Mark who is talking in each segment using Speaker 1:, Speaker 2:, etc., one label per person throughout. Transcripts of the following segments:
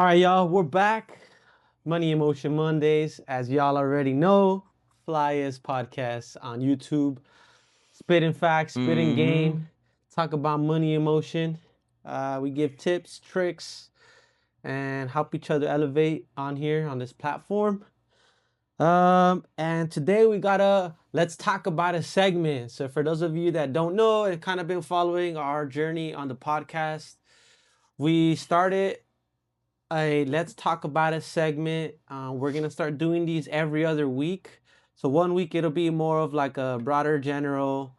Speaker 1: right, y'all, we're back. Money Emotion Mondays, as y'all already know. Flyest podcast on YouTube. Spitting facts, spitting
Speaker 2: Mm-hmm.
Speaker 1: game. Talk about money emotion. We give tips, tricks, and help each other elevate on here on this platform. And today we got a let's talk about a segment. So for those of you that don't know and kind of been following our journey on the podcast, we started a let's talk about a segment. We're gonna start doing these every other week. So one week it'll be more of like a broader, general,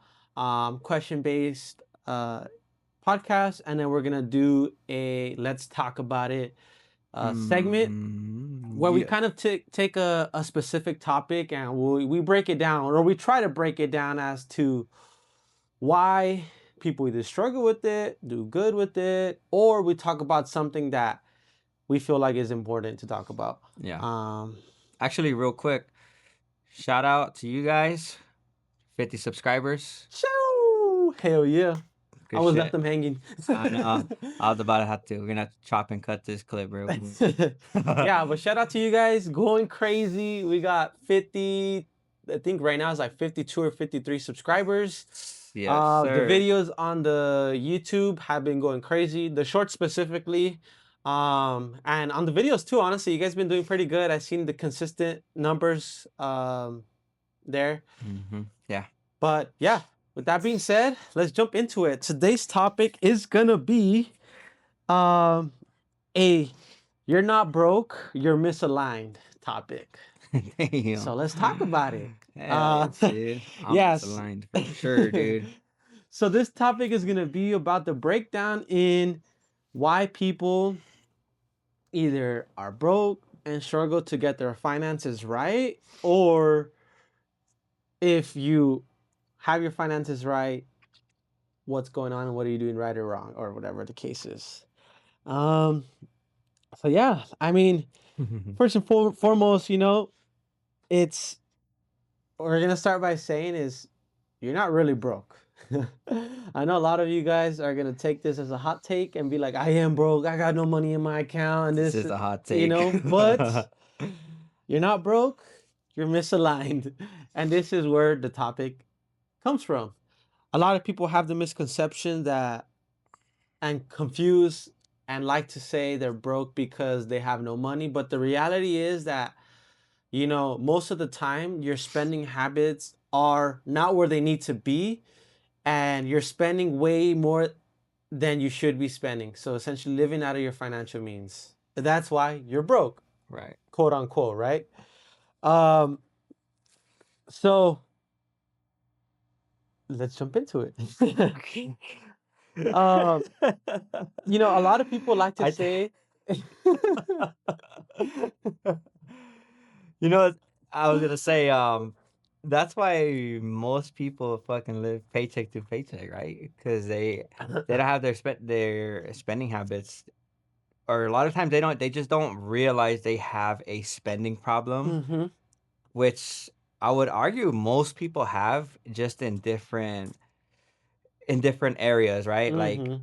Speaker 1: question based podcast, and then we're gonna do a let's talk about it segment
Speaker 2: Mm-hmm.
Speaker 1: where we
Speaker 2: Yeah.
Speaker 1: kind of take a specific topic and we break it down, or we try to break it down as to why people either struggle with it, do good with it, or we talk about something that we feel like is important to talk about.
Speaker 2: Yeah.
Speaker 1: Um,
Speaker 2: Actually, real quick, shout out to you guys. 50 subscribers.
Speaker 1: shoo! Hell yeah. I
Speaker 2: Good
Speaker 1: almost left
Speaker 2: shit.
Speaker 1: them hanging.
Speaker 2: I know. I was about to have to. We're gonna have to chop and cut this clip real
Speaker 1: Yeah,
Speaker 2: quick.
Speaker 1: but shout out to you guys. Going crazy. We got 50, I think right now it's like 52 or 53 subscribers.
Speaker 2: Yes,
Speaker 1: The
Speaker 2: sir.
Speaker 1: videos on the YouTube have been going crazy. The shorts specifically. And on the videos too, honestly, you guys been doing pretty good. I've seen the consistent numbers there.
Speaker 2: Mm-hmm. Yeah.
Speaker 1: But yeah, with that being said, let's jump into it. Today's topic is gonna be um a you're not broke, you're misaligned topic.
Speaker 2: Damn.
Speaker 1: So let's talk about it.
Speaker 2: Hell
Speaker 1: Uh
Speaker 2: yes, dude. I'm
Speaker 1: yes.
Speaker 2: misaligned for sure, dude.
Speaker 1: So this topic is gonna be about the breakdown in why people either are broke and struggle to get their finances right, or if you have your finances right, what's going on and what are you doing right or wrong, or whatever the case is. Um, so yeah, I mean, first and foremost, it's we're gonna start by saying is you're not really broke. I know a lot of you guys are gonna take this as a hot take and be like, I am broke, I got no money in my account, and
Speaker 2: This
Speaker 1: this,
Speaker 2: is a hot take.
Speaker 1: but you're not broke, you're misaligned. And this is where the topic comes from. A lot of people have the misconception that and confused and like to say they're broke because they have no money. But the reality is that, most of the time your spending habits are not where they need to be, and you're spending way more than you should be spending. So essentially living out of your financial means. That's why you're broke,
Speaker 2: Right.
Speaker 1: quote unquote, right? Um, so let's jump into it. um, a lot of people like to
Speaker 2: I
Speaker 1: say,
Speaker 2: You know, I was gonna say, that's why most people fucking live paycheck to paycheck, right? Because they don't have their spending habits, or a lot of times they just don't realize they have a spending problem,
Speaker 1: hmm
Speaker 2: which I would argue most people have, just in different areas, right? Like
Speaker 1: hmm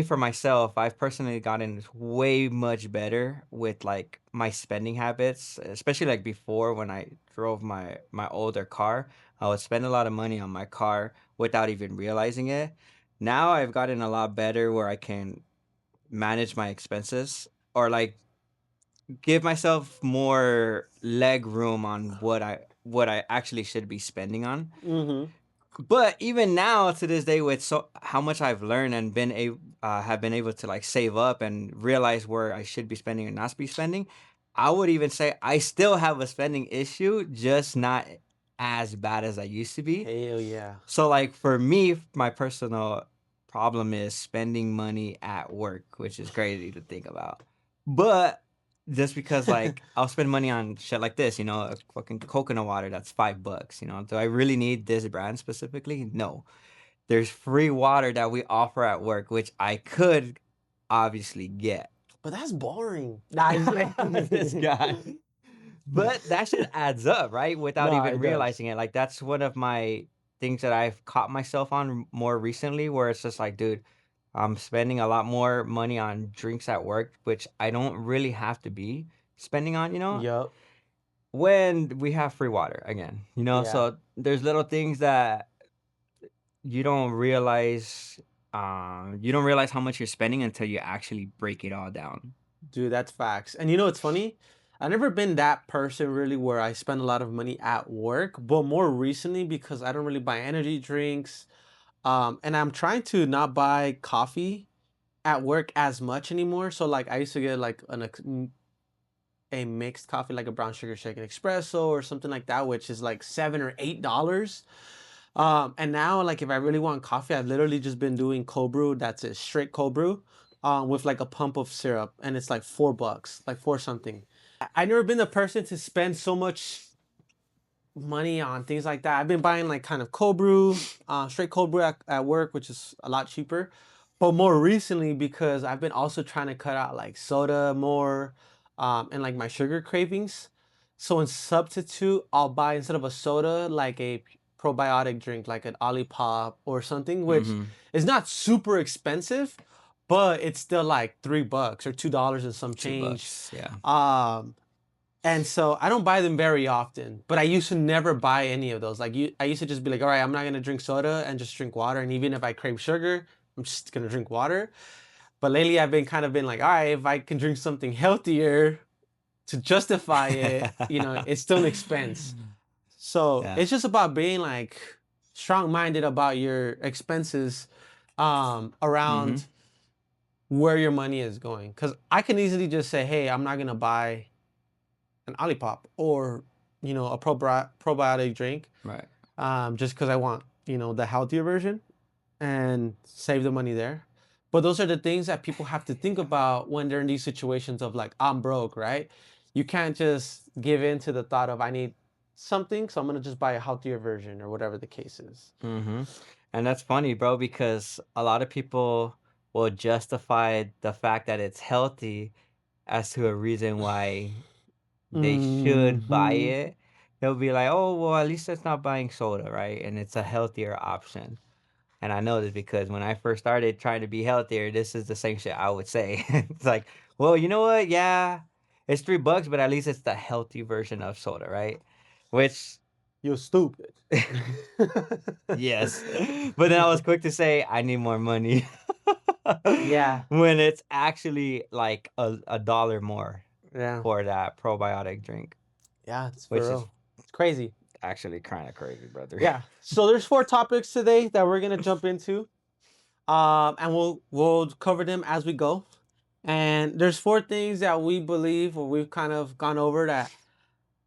Speaker 2: for myself, I've personally gotten way much better with like my spending habits, especially like before when I drove my older car. I would spend a lot of money on my car without even realizing it. Now I've gotten a lot better where I can manage my expenses, or like give myself more leg room on what I actually should be spending on.
Speaker 1: hmm
Speaker 2: But even now, to this day, with how much I've learned and have been able to like save up and realize where I should be spending and not be spending, I would even say I still have a spending issue, just not as bad as I used to be.
Speaker 1: Hell yeah.
Speaker 2: So, like for me, my personal problem is spending money at work, which is crazy to think about. But just because like I'll spend money on shit like this, a fucking coconut water that's $5. Do I really need this brand specifically? No. There's free water that we offer at work, which I could obviously get.
Speaker 1: But that's boring. Nah, it's
Speaker 2: This guy. But that shit adds up, right? Without
Speaker 1: nah,
Speaker 2: even
Speaker 1: it does.
Speaker 2: realizing it. Like that's one of my things that I've caught myself on more recently, where it's just like, dude, I'm spending a lot more money on drinks at work, which I don't really have to be spending on,
Speaker 1: Yup.
Speaker 2: when we have free water again,
Speaker 1: Yeah.
Speaker 2: So there's little things that you don't realize you don't realize how much you're spending until you actually break it all down.
Speaker 1: Dude, that's facts. And you know what's funny? I've never been that person really where I spend a lot of money at work, but more recently because I don't really buy energy drinks. And I'm trying to not buy coffee at work as much anymore. So like I used to get like a mixed coffee, like a brown sugar shake, an espresso or something like that, which is like $7 or $8. And now like if I really want coffee, I've literally just been doing cold brew. That's it, straight cold brew, with like a pump of syrup, and it's like $4, like four something. I never been the person to spend so much money on things like that. I've been buying like kind of cold brew, straight cold brew at work, which is a lot cheaper. But more recently, because I've been also trying to cut out like soda more, and like my sugar cravings. So in substitute, I'll buy instead of a soda like a probiotic drink, like an Olipop or something, which
Speaker 2: Mhm.
Speaker 1: is not super expensive, but it's still like $3 or $2 and some
Speaker 2: 2
Speaker 1: change.
Speaker 2: bucks, yeah.
Speaker 1: And so I don't buy them very often, but I used to never buy any of those. I used to just be like, all right, I'm not gonna drink soda and just drink water. And even if I crave sugar, I'm just gonna drink water. But lately, I've been kind of been like, all right, if I can drink something healthier to justify it, it's still an expense. So
Speaker 2: Yeah.
Speaker 1: it's just about being like strong-minded about your expenses,
Speaker 2: Mhm.
Speaker 1: around where your money is going. Because I can easily just say, hey, I'm not gonna buy an Olipop or a probiotic drink,
Speaker 2: Right.
Speaker 1: just because I want the healthier version and save the money there. But those are the things that people have to think about when they're in these situations of like I'm broke, right? You can't just give in to the thought of I need something, so I'm gonna just buy a healthier version or whatever the case is.
Speaker 2: Mhm. And that's funny, bro, because a lot of people will justify the fact that it's healthy as to a reason why they should buy
Speaker 1: Hmm.
Speaker 2: it. They'll be like, "Oh, well, at least it's not buying soda, right? And it's a healthier option." And I know this because when I first started trying to be healthier, this is the same shit I would say. It's like, "Well, you know what? Yeah, it's 3 bucks, but at least it's the healthy version of soda, right?" Which
Speaker 1: You're stupid.
Speaker 2: yes. But then I was quick to say, "I need more money."
Speaker 1: Yeah,
Speaker 2: When it's actually like a dollar more
Speaker 1: yeah,
Speaker 2: for that probiotic drink,
Speaker 1: yeah. It's for
Speaker 2: which is
Speaker 1: real. It's crazy.
Speaker 2: actually kinda crazy, brother.
Speaker 1: Yeah. So there's four topics today that we're gonna jump into. And we'll cover them as we go. And there's four things that we believe or we've kind of gone over that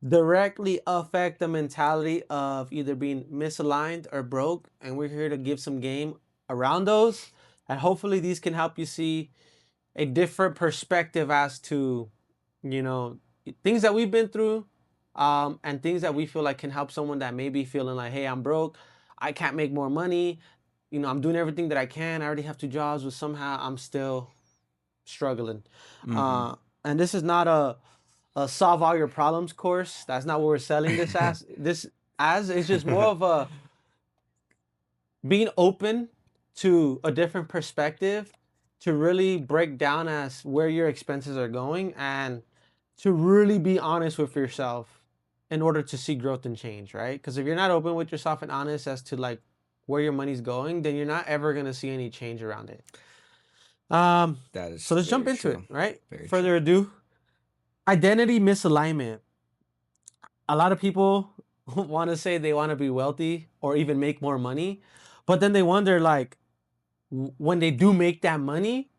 Speaker 1: directly affect the mentality of either being misaligned or broke. And we're here to give some game around those. And hopefully these can help you see a different perspective as to, you know, things that we've been through, and things that we feel like can help someone that may be feeling like, hey, I'm broke, I can't make more money, I'm doing everything that I can, I already have two jobs, but somehow I'm still struggling.
Speaker 2: Mhm.
Speaker 1: Uh, and this is not a solve all your problems course. That's not what we're selling this as. This as it's just more of a being open to a different perspective, to really break down as where your expenses are going, and to really be honest with yourself in order to see growth and change, right? Because if you're not open with yourself and honest as to like where your money's going, then you're not ever going to see any change around it. um
Speaker 2: That
Speaker 1: so
Speaker 2: is
Speaker 1: let's jump
Speaker 2: very
Speaker 1: into it,
Speaker 2: true.
Speaker 1: right?
Speaker 2: Very true.
Speaker 1: Further ado, identity misalignment. A lot of people want to say they want to be wealthy or even make more money, but then they wonder like, when they do make that money,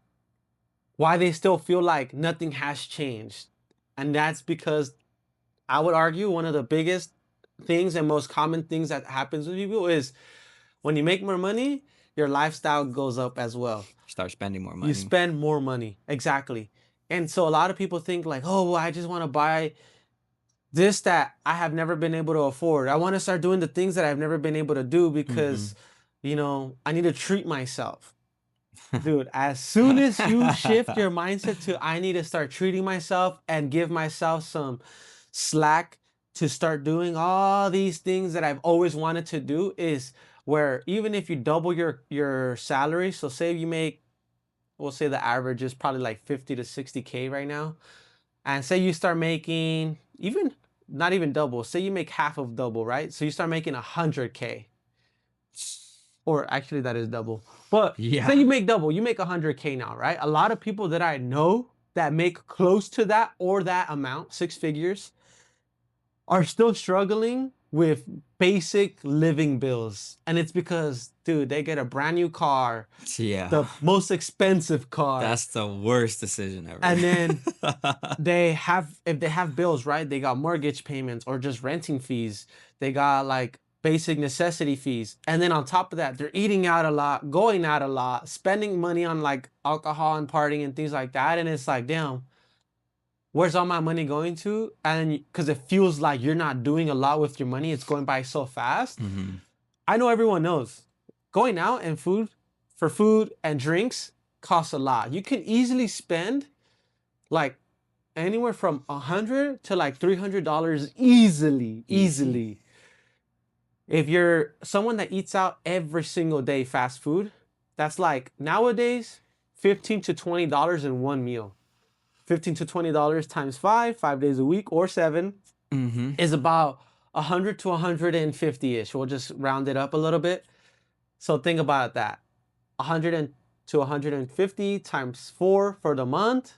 Speaker 1: why they still feel like nothing has changed. And that's because I would argue one of the biggest things and most common things that happens with people is when you make more money, your lifestyle goes up as well.
Speaker 2: Start spending more
Speaker 1: You
Speaker 2: money.
Speaker 1: spend more money. Exactly. And so a lot of people think like, oh, well, I just want to buy this that I have never been able to afford. I want to start doing the things that I've never been able to do because,
Speaker 2: Mhm.
Speaker 1: I need to treat myself. Dude, as soon as you shift your mindset to I need to start treating myself and give myself some slack to start doing all these things that I've always wanted to do, is where even if you double your salary, so say you make we'll say the average is probably like 50 to 60K right now. And say you start making even not even double, say you make half of double, right? So you start making 100K. Or actually that is double. But
Speaker 2: Yeah.
Speaker 1: say you make double, you make 100K now, right? A lot of people that I know that make close to that or that amount, 6 figures, are still struggling with basic living bills. And it's because, dude, they get a brand new car,
Speaker 2: Yeah.
Speaker 1: the most expensive car.
Speaker 2: That's the worst decision ever.
Speaker 1: And then they have, if they have bills, right? They got mortgage payments or just renting fees. They got like basic necessity fees. And then on top of that, they're eating out a lot, going out a lot, spending money on like alcohol and partying and things like that. And it's like, damn, where's all my money going to? And because it feels like you're not doing a lot with your money, it's going by so fast.
Speaker 2: Mhm.
Speaker 1: I know everyone knows going out and food and drinks costs a lot. You can easily spend like anywhere from $100 to like $300 easily.
Speaker 2: Easy.
Speaker 1: If you're someone that eats out every single day fast food, that's like nowadays $15 to $20 in one meal. $15 to $20 times 5 days a week, or 7
Speaker 2: Mhm.
Speaker 1: is about 100 to 150-ish. We'll just round it up a little bit. So think about that. 100 to 150 times 4 for the month.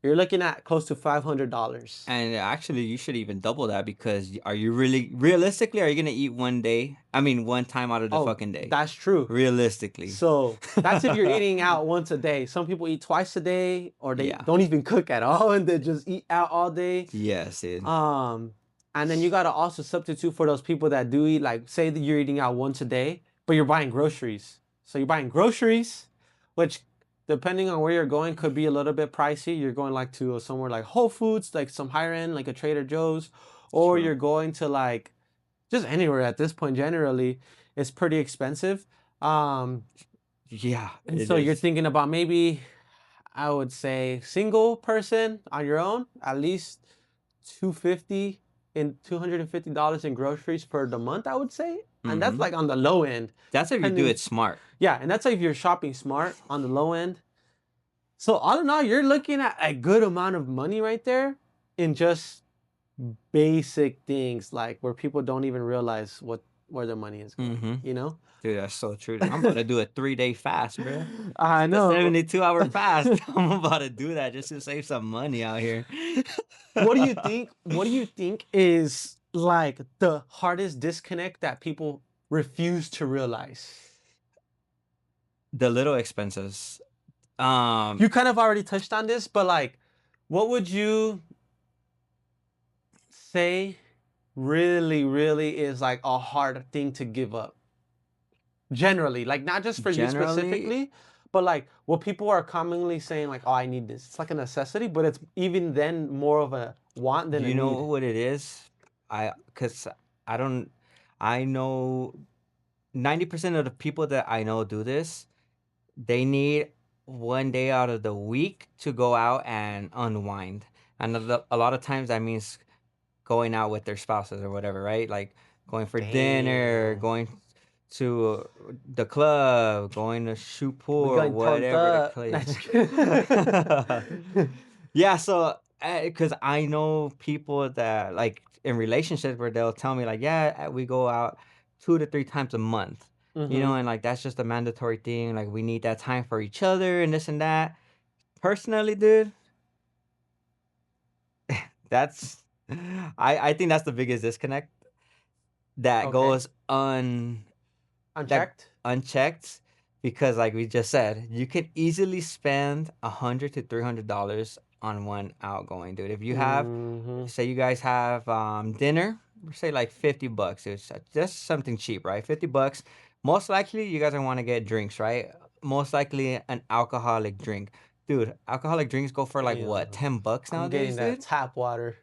Speaker 1: You're looking at close to $500.
Speaker 2: And actually, you should even double that because are you really realistically are you gonna eat one day? I mean, one time out of the
Speaker 1: Oh,
Speaker 2: fucking day.
Speaker 1: that's true.
Speaker 2: Realistically.
Speaker 1: So that's if you're eating out once a day. Some people eat twice a day, or they
Speaker 2: Yeah.
Speaker 1: don't even cook at all and they just eat out all day.
Speaker 2: Yes, dude.
Speaker 1: And then you gotta also substitute for those people that do eat, like say that you're eating out once a day, but you're buying groceries. So you're buying groceries, which depending on where you're going could be a little bit pricey. You're going like to somewhere like Whole Foods, like some higher end, like a Trader Joe's, or
Speaker 2: True.
Speaker 1: you're going to like just anywhere at this point. Generally, it's pretty expensive.
Speaker 2: Yeah,
Speaker 1: And
Speaker 2: it
Speaker 1: so you're
Speaker 2: is.
Speaker 1: thinking about maybe, I would say, single person on your own, at least 250 in $250 in groceries for the month, I would say. And that's
Speaker 2: Mhm.
Speaker 1: like on the low end.
Speaker 2: That's if you do
Speaker 1: Depending,
Speaker 2: it smart.
Speaker 1: yeah, and that's like if you're shopping smart on the low end. So all in all, you're looking at a good amount of money right there in just basic things, like where people don't even realize where their money is going,
Speaker 2: Mhm.
Speaker 1: you know?
Speaker 2: Dude, that's so true. I'm about to do a 3-day fast, bro.
Speaker 1: I
Speaker 2: A
Speaker 1: know.
Speaker 2: 72-hour fast. I'm about to do that just to save some money out here.
Speaker 1: What do you think? What do you think is like the hardest disconnect that people refuse to realize?
Speaker 2: The little expenses.
Speaker 1: You kind of already touched on this, but like, what would you say really is like a hard thing to give up? Generally, like not just for you
Speaker 2: Generally,
Speaker 1: specifically, but like what people are commonly saying, like, oh, I need this. It's like a necessity, but it's even then more of a want than a
Speaker 2: you know
Speaker 1: need.
Speaker 2: what it is? Cause I don't, I know 90% of the people that I know do this. They need one day out of the week to go out and unwind. And a lot of times that means going out with their spouses or whatever, right? Like going for dinner,
Speaker 1: Damn.
Speaker 2: going to the club, going to shoot
Speaker 1: We
Speaker 2: pool,
Speaker 1: going turned
Speaker 2: whatever the
Speaker 1: up.
Speaker 2: case.
Speaker 1: That's good.
Speaker 2: Yeah, so because I know people that like in relationships where they'll tell me like, yeah, we go out 2 to 3 times a month,
Speaker 1: Mm-hmm.
Speaker 2: and like that's just a mandatory thing. Like we need that time for each other and this and that. Personally, dude, that's I think that's the biggest disconnect that
Speaker 1: Okay.
Speaker 2: goes that
Speaker 1: Unchecked.
Speaker 2: unchecked because like we just said, you can easily spend $100 to $300 on one outgoing, dude. If you have,
Speaker 1: Mm-hmm.
Speaker 2: say you guys have dinner, say like $50. It's just something cheap, right? $50. Most likely you guys are want to get drinks, right? Most likely an alcoholic drink. Dude, alcoholic drinks go for like what,
Speaker 1: Damn.
Speaker 2: $10
Speaker 1: I'm getting
Speaker 2: nowadays,
Speaker 1: that
Speaker 2: dude?
Speaker 1: tap water.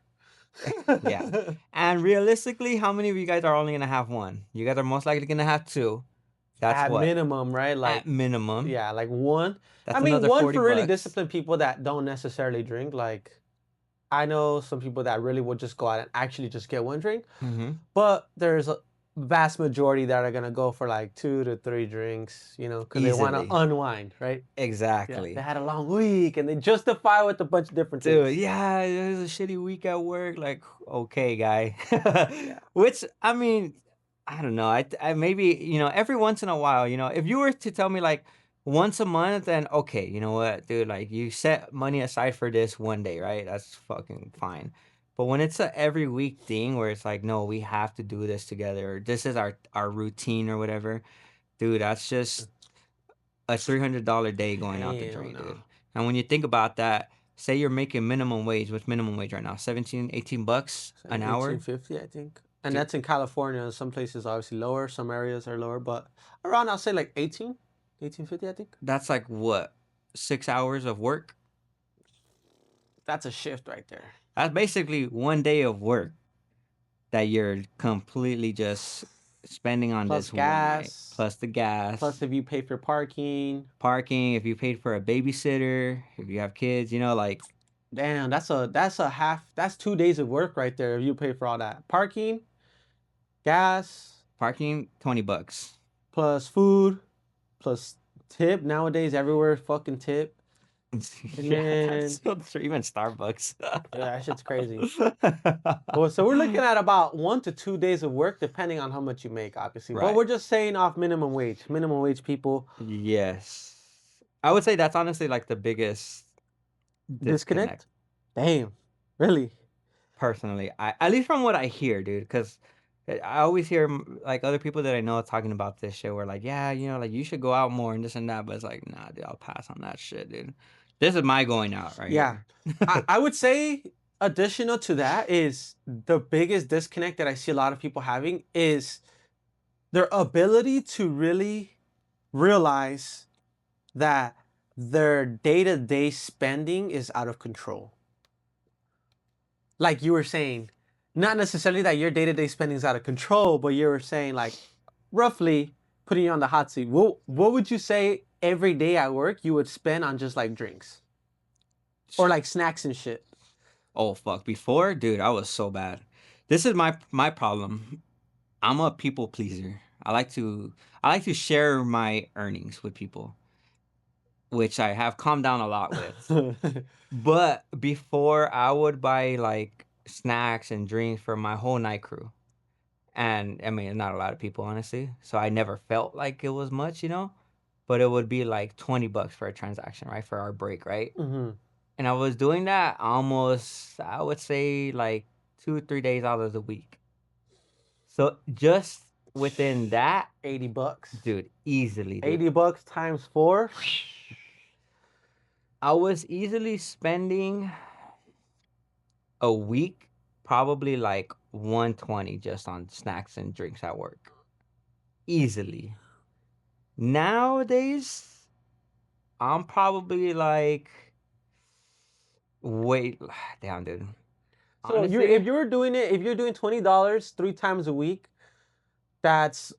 Speaker 2: Yeah. And realistically, how many of you guys are only gonna have one? You guys are most likely gonna have two. That's
Speaker 1: At
Speaker 2: what?
Speaker 1: minimum, right?
Speaker 2: At
Speaker 1: Like,
Speaker 2: minimum.
Speaker 1: yeah, like one. I
Speaker 2: That's
Speaker 1: mean,
Speaker 2: another
Speaker 1: one
Speaker 2: 40
Speaker 1: for really
Speaker 2: bucks.
Speaker 1: disciplined people that don't necessarily drink. Like, I know some people that really would just go out and actually just get one drink.
Speaker 2: Mm-hmm.
Speaker 1: But vast majority that are gonna go for like 2 to 3 drinks, because they want to
Speaker 2: easily.
Speaker 1: unwind, right? Yeah, they
Speaker 2: Exactly.
Speaker 1: had a long week and they justify with a bunch of different
Speaker 2: Dude,
Speaker 1: things.
Speaker 2: yeah, it was a shitty week at work. Like, okay, guy.
Speaker 1: Yeah.
Speaker 2: Which, I mean, I don't know. I maybe, every once in a while, if you were to tell me like once a month, then okay, you know what, dude, like you set money aside for this one day, right? That's fucking fine. But when it's a every week thing where it's like, no, we have to do this together, or this is our routine or whatever, dude, that's just a $300 day going out the
Speaker 1: Hell
Speaker 2: drain,
Speaker 1: no.
Speaker 2: dude. And when you think about that, say you're making minimum wage. What's minimum wage right now? 17, $18
Speaker 1: It's like
Speaker 2: an hour?
Speaker 1: 1850, I think. And
Speaker 2: Dude,
Speaker 1: that's in California. Some places obviously lower, some areas are lower, but around I'll say like 1850, I think.
Speaker 2: that's like what? 6 hours of work?
Speaker 1: That's a shift right there.
Speaker 2: That's basically one day of work that you're completely just spending on
Speaker 1: Plus
Speaker 2: this one night.
Speaker 1: gas,
Speaker 2: Plus the gas,
Speaker 1: plus if you pay for parking.
Speaker 2: parking, if you paid for a babysitter, if you have kids, like
Speaker 1: Damn, that's 2 days of work right there if you pay for all that. Parking, gas,
Speaker 2: parking, $20.
Speaker 1: plus food, plus tip. Nowadays everywhere fucking tip. And
Speaker 2: Yeah, that's
Speaker 1: then
Speaker 2: so true. Even Starbucks.
Speaker 1: yeah, that shit's crazy. Well, so we're looking at about 1 to 2 days of work, depending on how much you make, obviously. But
Speaker 2: Right.
Speaker 1: we're just saying off minimum wage. Minimum wage people
Speaker 2: Yes. I would say that's honestly like the biggest disconnect
Speaker 1: disconnect. Damn, really?
Speaker 2: personally. I At least from what I hear, dude, cuz I always hear like other people that I know talking about this shit where like, yeah, like you should go out more and this and that, but it's like, nah, dude, I'll pass on that shit, dude. This is my going out right
Speaker 1: Yeah,
Speaker 2: here.
Speaker 1: I would say additional to that is the biggest disconnect that I see a lot of people having is their ability to really realize that their day-to-day spending is out of control. Like you were saying, not necessarily that your day-to-day spending is out of control, but you were saying like roughly putting you on the hot seat. What would you say every day at work you would spend on just like drinks or like snacks and shit?
Speaker 2: Oh fuck, before, dude, I was so bad. This is my problem. I'm a people pleaser. I like to share my earnings with people, which I have calmed down a lot with. But before I would buy like snacks and drinks for my whole night crew. And I mean, not a lot of people, honestly. So I never felt like it was much. But it would be like $20 for a transaction, right? For our break, right?
Speaker 1: Hmm.
Speaker 2: And I was doing that almost, I would say, like 2, 3 days out of the week. So just within that,
Speaker 1: 80 bucks.
Speaker 2: dude, easily, dude.
Speaker 1: 80 bucks times four.
Speaker 2: I was easily spending a week, probably like 120 just on snacks and drinks at work. Easily. Nowadays, I'm probably like, wait, damn, dude.
Speaker 1: So if
Speaker 2: Honestly,
Speaker 1: you're doing it, if you're doing $20 3 times a week, that's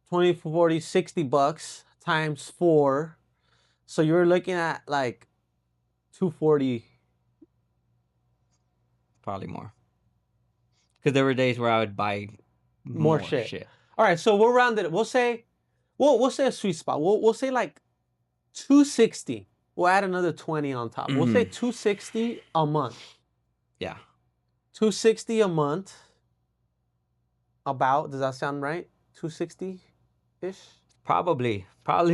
Speaker 1: 20, 40, 60 bucks times four. So you're looking at like 240
Speaker 2: probably more. Because there were days where I would buy
Speaker 1: more
Speaker 2: more
Speaker 1: shit.
Speaker 2: shit.
Speaker 1: All right, so we'll round it. We'll say a sweet spot. We'll say like 260. We'll add another 20 on top. We'll say
Speaker 2: Mhm.
Speaker 1: 260 a month.
Speaker 2: Yeah,
Speaker 1: 260 a month. About, does that sound right? 260 ish.
Speaker 2: probably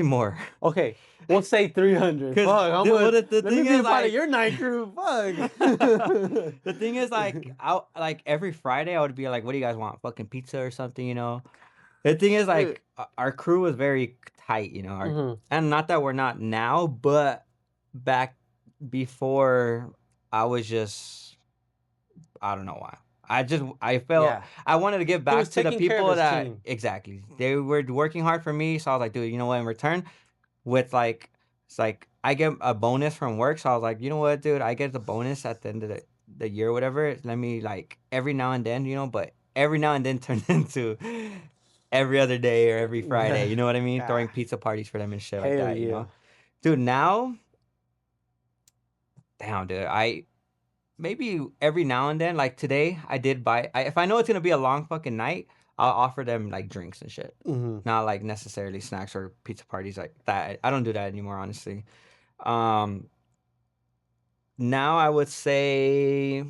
Speaker 2: more.
Speaker 1: Okay, we'll say 300.
Speaker 2: Because
Speaker 1: Fuck, I'm
Speaker 2: well,
Speaker 1: gonna
Speaker 2: the
Speaker 1: let me
Speaker 2: thing
Speaker 1: be
Speaker 2: is
Speaker 1: a part of
Speaker 2: like,
Speaker 1: your night crew.
Speaker 2: the
Speaker 1: Fuck.
Speaker 2: thing is like every Friday I would be like, what do you guys want? Fucking pizza or something? The thing is like our crew was very tight.
Speaker 1: Mhm.
Speaker 2: And not that we're not now, but back before I was just, I don't know why. I felt
Speaker 1: Yeah,
Speaker 2: I wanted to give
Speaker 1: he was
Speaker 2: back to the
Speaker 1: taking care of
Speaker 2: people
Speaker 1: his
Speaker 2: that
Speaker 1: team.
Speaker 2: exactly they were working hard for me. So I was like, dude, you know what? In return, with like it's like I get a bonus from work, so I was like, you know what, dude, I get the bonus at the end of the year or whatever. Let me like every now and then, but every now and then turn into every other day or every Friday.
Speaker 1: Yeah,
Speaker 2: You know what I mean?
Speaker 1: yeah.
Speaker 2: Throwing pizza parties for them and shit like
Speaker 1: Hell
Speaker 2: that.
Speaker 1: yeah.
Speaker 2: Dude, now, damn, dude, I maybe every now and then, like today, I did buy. If I know it's gonna be a long fucking night, I'll offer them like drinks and shit.
Speaker 1: Mm-hmm.
Speaker 2: Not like necessarily snacks or pizza parties like that. I don't do that anymore, honestly. Um, Now I would say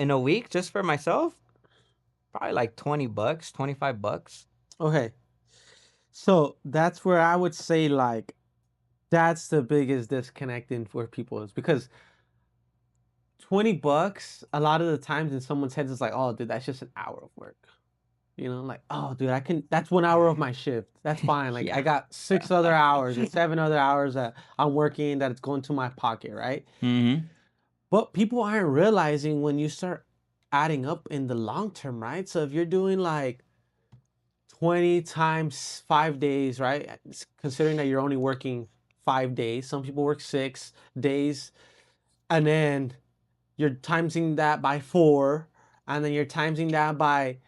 Speaker 2: in a week just for myself, probably like $20, $25.
Speaker 1: Okay. So that's where I would say like that's the biggest disconnecting for people is because $20 a lot of the times in someone's head is like, oh dude, that's just an hour of work. You know, like, oh dude, I can that's 1 hour of my shift. That's fine. Like I
Speaker 2: Yeah.
Speaker 1: got 6 other hours or 7 other hours that I'm working that it's going to my pocket, right?
Speaker 2: Mm-hmm.
Speaker 1: But people aren't realizing when you start adding up in the long term, right? So if you're doing like 20 times 5 days, right? Considering that you're only working 5 days, some people work 6 days, and then you're timesing that by four, and then you're timesing that by,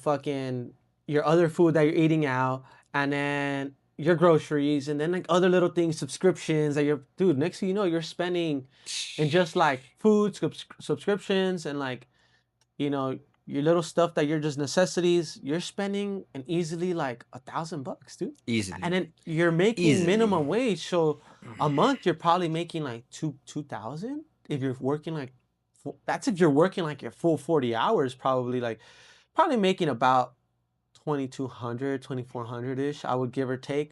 Speaker 1: fucking your other food that you're eating out, and then your groceries, and then like other little things, subscriptions that you're, dude, next thing you know, you're spending in just like food subscriptions and like you know, your little stuff that you're just necessities, you're spending an easily like $1,000, dude. And
Speaker 2: Easily.
Speaker 1: then you're making
Speaker 2: Easily.
Speaker 1: minimum wage. So a month you're probably making like 2,000 if you're working like that's if you're working like your full 40 hours, probably making about 2,200, 2,400 ish, I would give or take.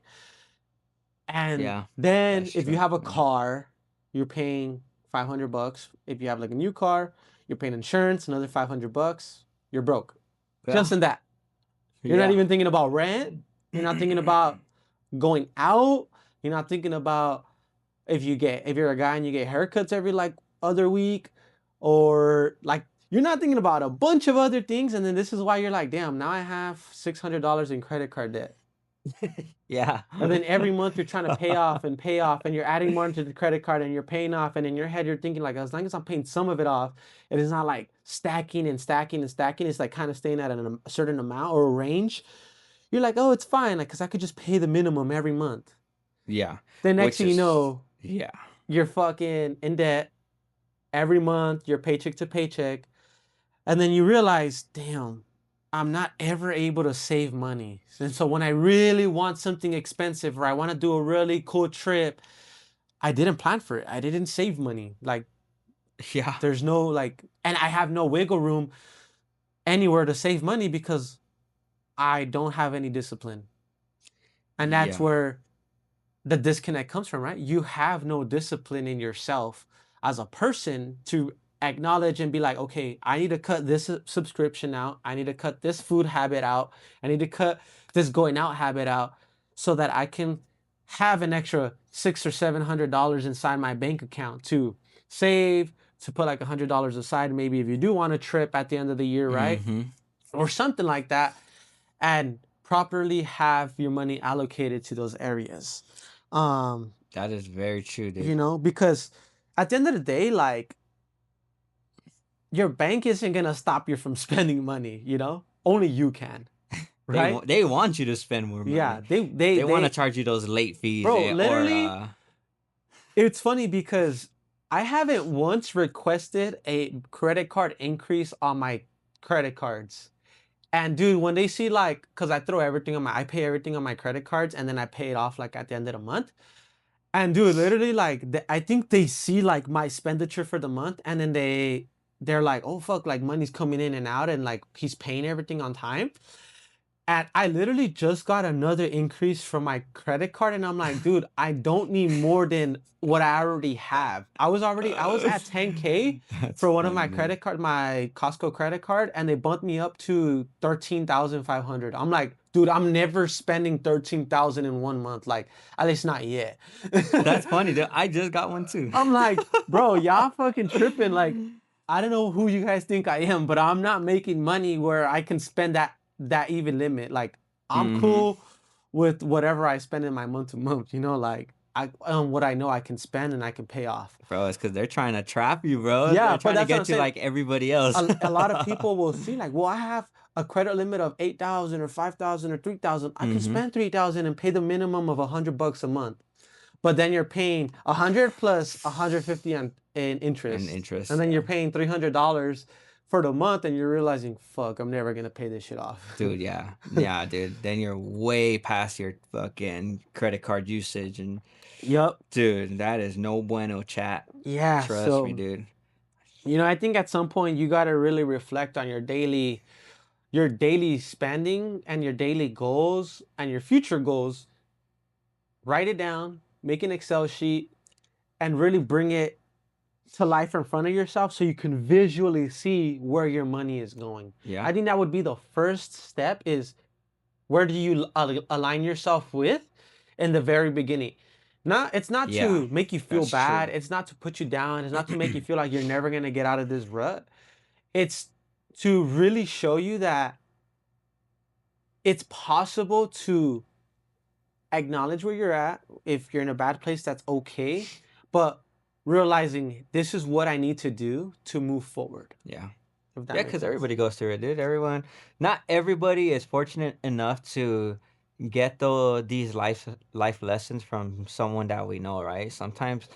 Speaker 1: And
Speaker 2: Yeah,
Speaker 1: then
Speaker 2: that's
Speaker 1: if you
Speaker 2: true.
Speaker 1: have a
Speaker 2: Yeah.
Speaker 1: car, you're paying $500. If you have like a new car, you're paying insurance, another $500. You're broke. Just
Speaker 2: Yeah.
Speaker 1: in that. You're not
Speaker 2: Yeah.
Speaker 1: even thinking about rent. You're not thinking about going out. You're not thinking about if you're a guy and you get haircuts every like other week, or like you're not thinking about a bunch of other things. And then this is why you're like, damn, now I have $600 in credit card debt.
Speaker 2: Yeah.
Speaker 1: And then every month you're trying to pay off, and you're adding more into the credit card and you're paying off. And in your head, you're thinking, like, as long as I'm paying some of it off, it is not like stacking and stacking and stacking. It's like kind of staying at a certain amount or a range. You're like, oh, it's fine. Like, because I could just pay the minimum every month.
Speaker 2: Yeah.
Speaker 1: Then next
Speaker 2: Which
Speaker 1: thing you
Speaker 2: is,
Speaker 1: know,
Speaker 2: yeah.
Speaker 1: you're fucking in debt every month, you're paycheck to paycheck. And then you realize, damn, I'm not ever able to save money. And so when I really want something expensive or I want to do a really cool trip, I didn't plan for it. I didn't save money. Like
Speaker 2: Yeah.
Speaker 1: there's no like, and I have no wiggle room anywhere to save money because I don't have any discipline. And that's
Speaker 2: Yeah.
Speaker 1: where the disconnect comes from, right? You have no discipline in yourself as a person to acknowledge and be like, okay, I need to cut this subscription out. I need to cut this food habit out. I need to cut this going out habit out so that I can have an extra $600 or $700 inside my bank account to save, to put like $100 aside, maybe if you do want a trip at the end of the year, right?
Speaker 2: Mm-hmm.
Speaker 1: Or something like that, and properly have your money allocated to those areas. Um,
Speaker 2: That is very true, dude.
Speaker 1: because at the end of the day, like your bank isn't gonna stop you from spending money, Only you can, right?
Speaker 2: They want you to spend more
Speaker 1: Yeah,
Speaker 2: money.
Speaker 1: they
Speaker 2: They want to
Speaker 1: they
Speaker 2: charge you those late fees
Speaker 1: bro,
Speaker 2: or
Speaker 1: literally, it's funny because I haven't once requested a credit card increase on my credit cards. And dude, when they see like, cause I pay everything on my credit cards and then I pay it off like at the end of the month. And dude, literally, like, I think they see like my expenditure for the month, and then they're like, oh fuck, like money's coming in and out, and like he's paying everything on time. And I literally just got another increase from my credit card, and I'm like, dude, I don't need more than what I already have. I was at 10K
Speaker 2: that's
Speaker 1: for one of my
Speaker 2: funny, dude.
Speaker 1: credit card, my Costco credit card, and they bumped me up to 13,500. I'm like, dude, I'm never spending 13,000 in 1 month, like at least not yet.
Speaker 2: That's funny, dude. I just got one too.
Speaker 1: I'm like, bro, y'all fucking tripping. Like, I don't know who you guys think I am, but I'm not making money where I can spend that even limit. Like, I'm
Speaker 2: Mm-hmm.
Speaker 1: cool with whatever I spend in my month to month. Like what I know I can spend and I can pay off.
Speaker 2: Bro, it's because they're trying to trap you, bro.
Speaker 1: Yeah,
Speaker 2: They're
Speaker 1: but
Speaker 2: trying to
Speaker 1: that's what I'm
Speaker 2: get you
Speaker 1: saying.
Speaker 2: like everybody else.
Speaker 1: A lot of people will see like, well, I have a credit limit of 8,000 or 5,000 or 3,000. I can
Speaker 2: Mm-hmm.
Speaker 1: spend 3,000 and pay the minimum of $100 a month. But then you're paying 100 plus 150 in
Speaker 2: And
Speaker 1: interest, and
Speaker 2: interest,
Speaker 1: then you're
Speaker 2: yeah.
Speaker 1: paying $300 for the month, and you're realizing, fuck, I'm never gonna pay this shit off.
Speaker 2: Dude, yeah. Yeah, dude. Then you're way past your fucking credit card usage and
Speaker 1: Yep.
Speaker 2: dude, that is no bueno chat.
Speaker 1: Yeah.
Speaker 2: Trust me,
Speaker 1: So
Speaker 2: dude.
Speaker 1: I think at some point you gotta really reflect on your daily spending and your daily goals and your future goals. Write it down, make an Excel sheet, and really bring it to life in front of yourself so you can visually see where your money is going.
Speaker 2: Yeah.
Speaker 1: I think that would be the first step is where do you align yourself with in the very beginning. Not It's not
Speaker 2: Yeah.
Speaker 1: to make you feel
Speaker 2: That's
Speaker 1: bad,
Speaker 2: true.
Speaker 1: it's not to put you down, it's not to make you feel like you're never going to get out of this rut. It's to really show you that it's possible to acknowledge where you're at. If you're in a bad place, that's okay, but realizing this is what I need to do to move forward,
Speaker 2: Yeah.
Speaker 1: if that
Speaker 2: Yeah,
Speaker 1: makes
Speaker 2: because
Speaker 1: sense.
Speaker 2: everybody goes through it, dude. Everyone, not everybody is fortunate enough to get these life lessons from someone that we know, right? Sometimes,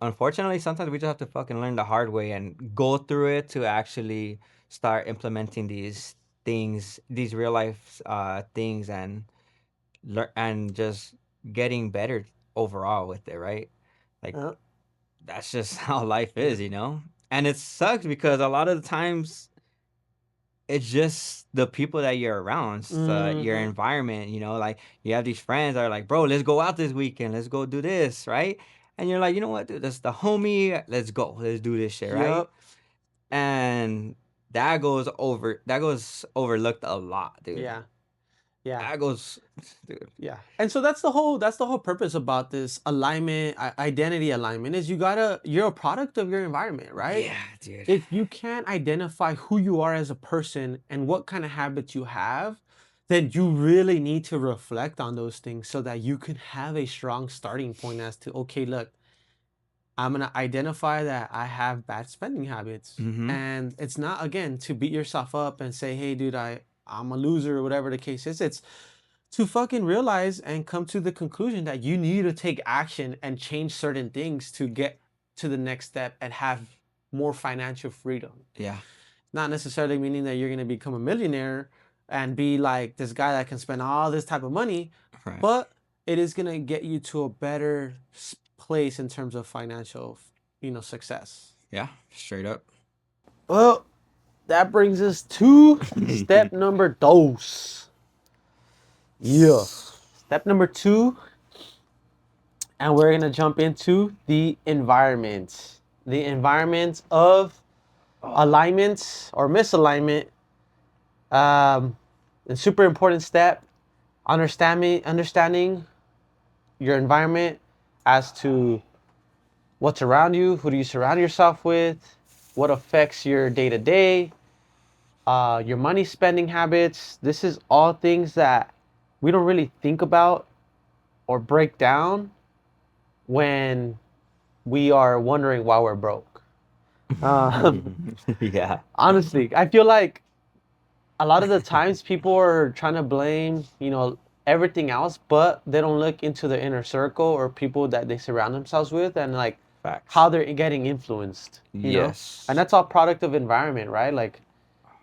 Speaker 2: unfortunately, sometimes we just have to fucking learn the hard way and go through it to actually start implementing these things, these real life things, and and just getting better overall with it, right? Like
Speaker 1: uh,
Speaker 2: that's just how life
Speaker 1: yeah.
Speaker 2: is, you know. And it sucks because a lot of the times it's just the people that you're around, your
Speaker 1: Mm-hmm.
Speaker 2: environment, you know, like you have these friends that are like, bro, let's go out this weekend, let's go do this, right? And you're like, you know what, dude, that's the homie, let's go, let's do this shit, right?
Speaker 1: Yep.
Speaker 2: And that goes overlooked a lot, dude.
Speaker 1: Yeah. Yeah.
Speaker 2: That goes, dude.
Speaker 1: Yeah. And so that's the whole purpose about this alignment, identity alignment is you're a product of your environment, right?
Speaker 2: Yeah, dude.
Speaker 1: If you can't identify who you are as a person and what kind of habits you have, then you really need to reflect on those things so that you can have a strong starting point as to, okay, look, I'm going to identify that I have bad spending habits.
Speaker 2: Mm-hmm.
Speaker 1: And it's not, again, to beat yourself up and say, hey, dude, I'm a loser or whatever the case is. It's to fucking realize and come to the conclusion that you need to take action and change certain things to get to the next step and have more financial freedom.
Speaker 2: Yeah.
Speaker 1: Not necessarily meaning that you're going to become a millionaire and be like this guy that can spend all this type of money,
Speaker 2: Right.
Speaker 1: but it is going to get you to a better place in terms of financial, success.
Speaker 2: Yeah. Straight up.
Speaker 1: Well, that brings us to step number dos. Yeah. Step number two, and we're gonna jump into the environment. The environment of alignment or misalignment. A super important step. Understanding your environment as to what's around you, who do you surround yourself with, what affects your day to day, your money spending habits. This is all things that we don't really think about or break down when we are wondering why we're broke.
Speaker 2: Yeah.
Speaker 1: Honestly, I feel like a lot of the times people are trying to blame, everything else, but they don't look into the inner circle or people that they surround themselves with and like
Speaker 2: Facts.
Speaker 1: how they're getting influenced. And
Speaker 2: Yes.
Speaker 1: that's all product of environment, right? Like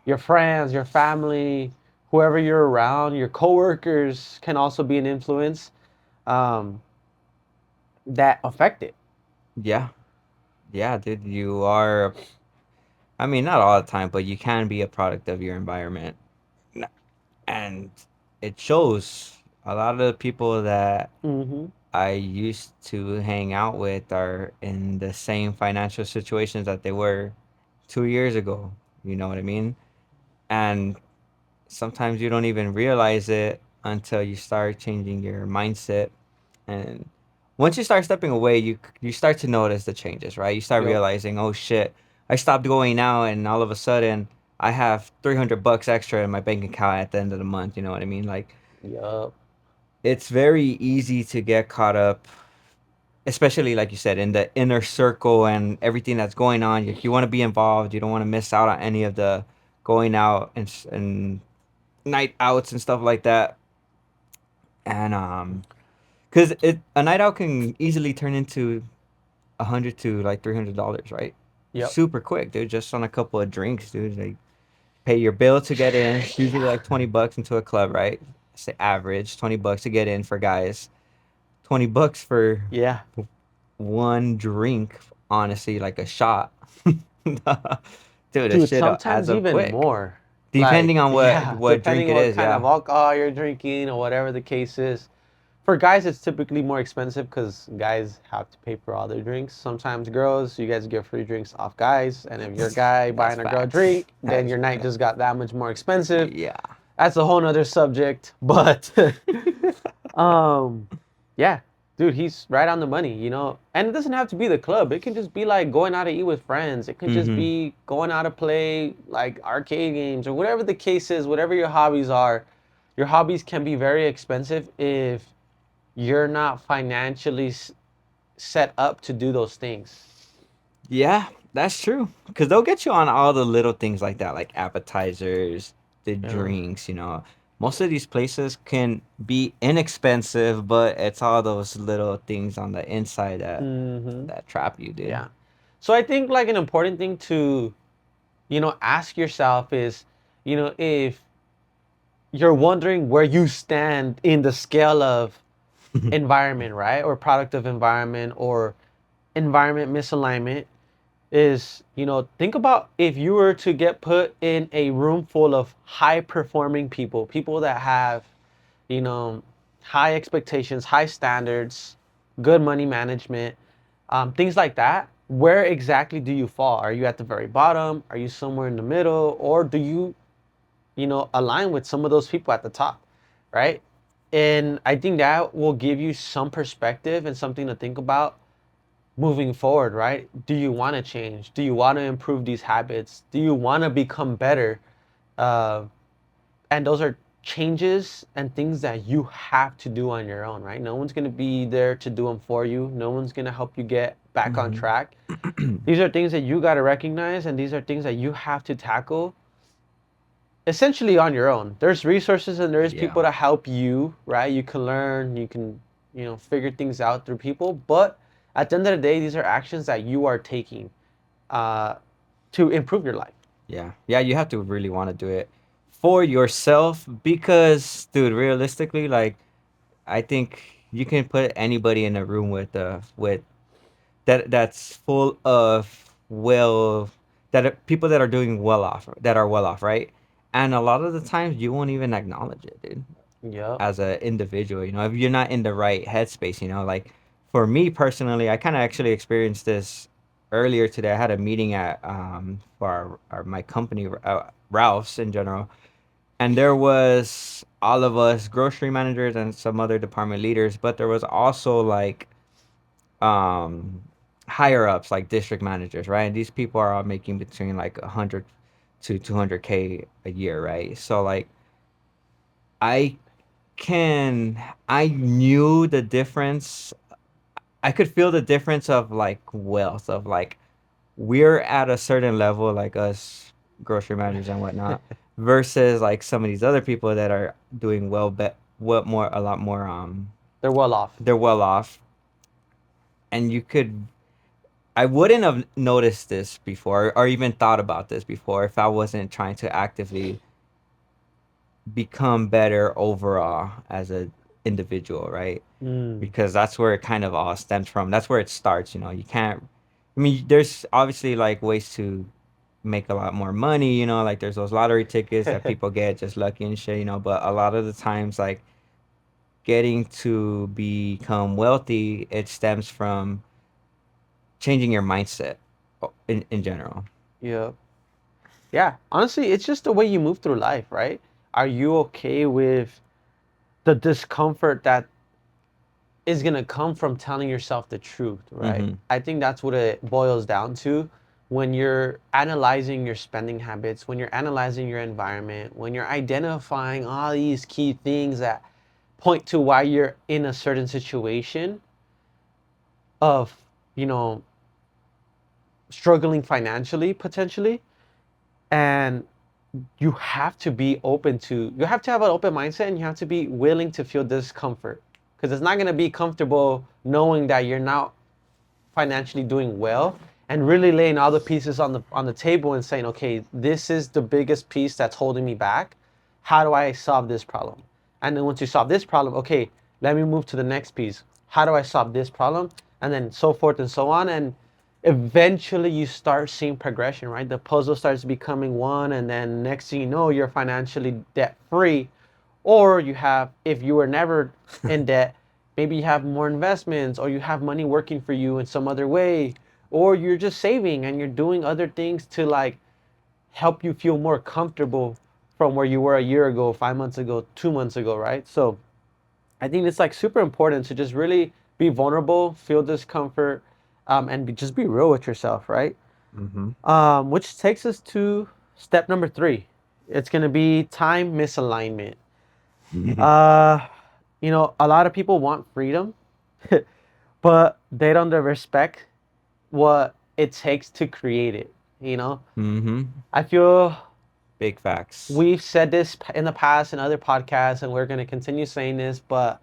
Speaker 1: your friends, your family, whoever you're around, your coworkers can also be an influence um, that affect it.
Speaker 2: Yeah. Yeah, dude. You are. I mean, not all the time, but you can be a product of your environment, and it shows. A lot of the people that
Speaker 1: Mm-hmm.
Speaker 2: I used to hang out with are in the same financial situations that they were 2 years ago. You know what I mean? And sometimes you don't even realize it until you start changing your mindset. And once you start stepping away, you start to notice the changes, right? You start
Speaker 1: Yep.
Speaker 2: realizing, oh shit, I stopped going out, and all of a sudden I have $300 extra in my bank account at the end of the month. You know what I mean? Like
Speaker 1: Yep.
Speaker 2: it's very easy to get caught up, especially like you said, in the inner circle and everything that's going on. You want to be involved. You don't want to miss out on any of the going out and night outs and stuff like that. And because it a night out can easily turn into 100 to like $300, right?
Speaker 1: Yep.
Speaker 2: super quick, dude. Just on a couple of drinks, dude. Like pay your bill to get in. It's usually like $20 into a club, right? Say average $20 to get in for guys. $20 for
Speaker 1: Yeah.
Speaker 2: one drink. Honestly, like a shot. Dude, it
Speaker 1: Dude,
Speaker 2: shit adds
Speaker 1: sometimes
Speaker 2: up
Speaker 1: even
Speaker 2: quick.
Speaker 1: more. Like,
Speaker 2: Depending on what
Speaker 1: yeah,
Speaker 2: what drink
Speaker 1: depending
Speaker 2: it
Speaker 1: on what
Speaker 2: is,
Speaker 1: kind of
Speaker 2: yeah.
Speaker 1: alcohol you're drinking or whatever the case is. For guys, it's typically more expensive because guys have to pay for all their drinks. Sometimes girls, you guys get free drinks off guys. And if you're a guy
Speaker 2: That's
Speaker 1: buying a girl a
Speaker 2: facts.
Speaker 1: drink,
Speaker 2: That
Speaker 1: then
Speaker 2: is
Speaker 1: your night
Speaker 2: fact.
Speaker 1: just got that much more expensive.
Speaker 2: Yeah.
Speaker 1: That's a whole nother subject. But um yeah, dude, he's right on the money, you know. And it doesn't have to be the club. It can just be like going out to eat with friends. It can just
Speaker 2: Mm-hmm.
Speaker 1: be going out to play like arcade games or whatever the case is, whatever your hobbies are. Your hobbies can be very expensive if you're not financially set up to do those things.
Speaker 2: Yeah, that's true. Because they'll get you on all the little things like that, like appetizers, the
Speaker 1: Yeah.
Speaker 2: drinks, Most of these places can be inexpensive, but it's all those little things on the inside that
Speaker 1: Mm-hmm.
Speaker 2: that trap you, dude.
Speaker 1: Yeah. So I think like an important thing to, ask yourself is, if you're wondering where you stand in the scale of environment, right? Or product of environment or environment misalignment is, think about if you were to get put in a room full of high performing people, people that have, you know, high expectations, high standards, good money management, things like that. Where exactly do you fall? Are you at the very bottom? Are you somewhere in the middle? Or do you, align with some of those people at the top, right? And I think that will give you some perspective and something to think about moving forward, right? Do you want to change? Do you want to improve these habits? Do you want to become better? Uh, and those are changes and things that you have to do on your own, right? No one's going to be there to do them for you. No one's going to help you get back on
Speaker 2: Hmm.
Speaker 1: track. These are things that you got to recognize, and these are things that you have to tackle essentially on your own. There's resources and there's people
Speaker 2: Yeah.
Speaker 1: to help you, right? You can learn, you can, figure things out through people. But at the end of the day, these are actions that you are taking uh, to improve your life.
Speaker 2: Yeah. Yeah, you have to really want to do it for yourself because, dude, realistically, like, I think you can put anybody in a room with that's full of people that are doing well off, right? And a lot of the times you won't even acknowledge it, dude,
Speaker 1: Yep.
Speaker 2: as an individual, if you're not in the right headspace, like for me personally, I kind of actually experienced this earlier today. I had a meeting at for my company, Ralph's in general, and there was all of us grocery managers and some other department leaders, but there was also like um higher ups like district managers, right? And these people are all making between like 100 to 200K a year, right? So like I can I knew the difference. I could feel the difference of like wealth of like we're at a certain level, like us grocery managers and whatnot, versus like some of these other people that are doing what more a lot more
Speaker 1: They're well off.
Speaker 2: they're well off. And I wouldn't have noticed this before or even thought about this before if I wasn't trying to actively become better overall as a individual, right?
Speaker 1: Mm.
Speaker 2: Because that's where it kind of all stems from. That's where it starts, You can't I mean, there's obviously like ways to make a lot more money, like there's those lottery tickets that people get just lucky and shit, but a lot of the times like getting to become wealthy, it stems from changing your mindset in general.
Speaker 1: Yep. Yeah. Honestly, it's just the way you move through life, right? Are you okay with the discomfort that is going to come from telling yourself the truth, right?
Speaker 2: Mhm.
Speaker 1: I think that's what it boils down to when you're analyzing your spending habits, when you're analyzing your environment, when you're identifying all these key things that point to why you're in a certain situation of, you know, struggling financially potentially. And you have to have an open mindset and you have to be willing to feel discomfort because it's not going to be comfortable knowing that you're not financially doing well and really laying all the pieces on the table and saying, okay, this is the biggest piece that's holding me back. How do I solve this problem? And then once you solve this problem, okay, let me move to the next piece. How do I solve this problem? And then so forth and so on. And eventually you start seeing progression, right? The puzzle starts becoming one, and then next thing you know, you're financially debt free. Or you have, if you were never in debt, maybe you have more investments, or you have money working for you in some other way, or you're just saving and you're doing other things to like help you feel more comfortable from where you were a year ago, 5 months ago, 2 months ago, right? So I think it's like super important to just really be vulnerable, feel discomfort, and just be real with yourself, right?
Speaker 2: Mm-hmm.
Speaker 1: Which takes us to step number three. It's gonna be time misalignment. Uh, a lot of people want freedom, but they don't respect what it takes to create it. You know,
Speaker 2: Mm-hmm.
Speaker 1: I feel
Speaker 2: Big facts.
Speaker 1: we've said this in the past in other podcasts, and we're gonna continue saying this, but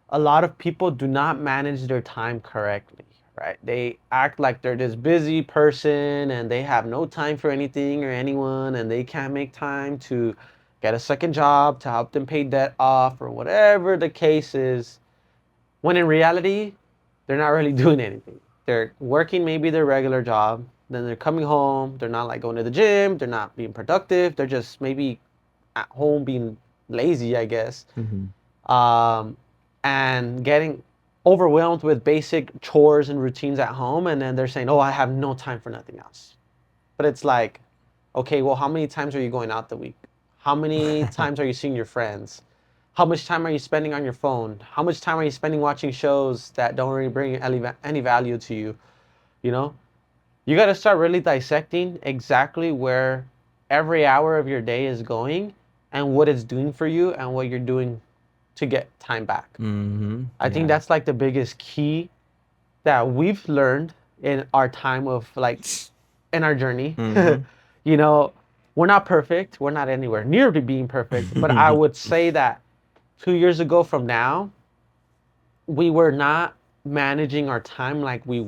Speaker 1: a lot of people do not manage their time correctly, right? They act like they're this busy person and they have no time for anything or anyone, and they can't make time to get a second job to help them pay debt off or whatever the case is. When in reality, they're not really doing anything. They're working maybe their regular job, then they're coming home, they're not like going to the gym, they're not being productive, they're just maybe at home being lazy, I guess,
Speaker 2: Mm-hmm.
Speaker 1: um, and getting overwhelmed with basic chores and routines at home, and then they're saying, "Oh, I have no time for nothing else." But it's like, okay, well, how many times are you going out the week? How many times are you seeing your friends? How much time are you spending on your phone? How much time are you spending watching shows that don't really bring any value to you? You know, you got to start really dissecting exactly where every hour of your day is going and what it's doing for you and what you're doing to get time back.
Speaker 2: Mm-hmm.
Speaker 1: I think
Speaker 2: Yeah.
Speaker 1: that's like the biggest key that we've learned in our time of like in our journey.
Speaker 2: Mm-hmm.
Speaker 1: you know, we're not perfect. We're not anywhere near to being perfect. But I would say that 2 years ago from now, we were not managing our time like we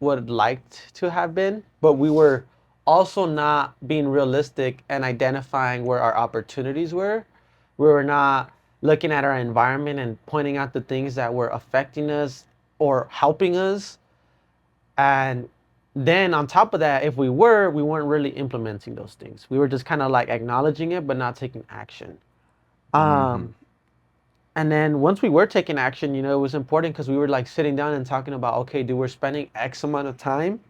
Speaker 1: would like to have been, but we were also not being realistic and identifying where our opportunities were. We were not looking at our environment and pointing out the things that were affecting us or helping us. And then on top of that, if we weren't really implementing those things. We were just kind of like acknowledging it, but not taking action.
Speaker 2: Mm-hmm.
Speaker 1: Um, and then once we were taking action, it was important because we were like sitting down and talking about, okay, dude, we're spending X amount of time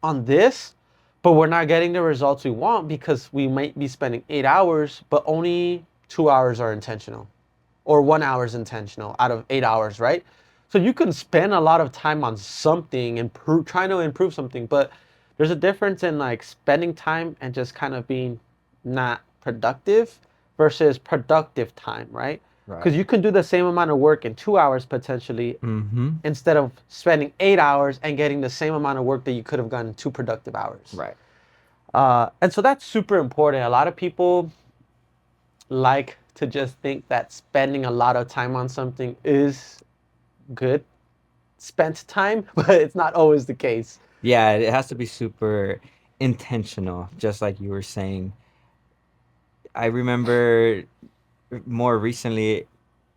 Speaker 1: on this, but we're not getting the results we want because we might be spending 8 hours, but only 2 hours are intentional, or 1 hour is intentional out of 8 hours, right? So you can spend a lot of time on something and trying to improve something, but there's a difference in like spending time and just kind of being not productive versus productive time, right? Because
Speaker 2: Right.
Speaker 1: you can do the same amount of work in 2 hours potentially
Speaker 2: Mm-hmm.
Speaker 1: instead of spending 8 hours and getting the same amount of work that you could have gotten in 2 productive hours.
Speaker 2: Right.
Speaker 1: And so that's super important. A lot of people like to just think that spending a lot of time on something is good spent time, but it's not always the case.
Speaker 2: Yeah, it has to be super intentional, just like you were saying. I remember more recently,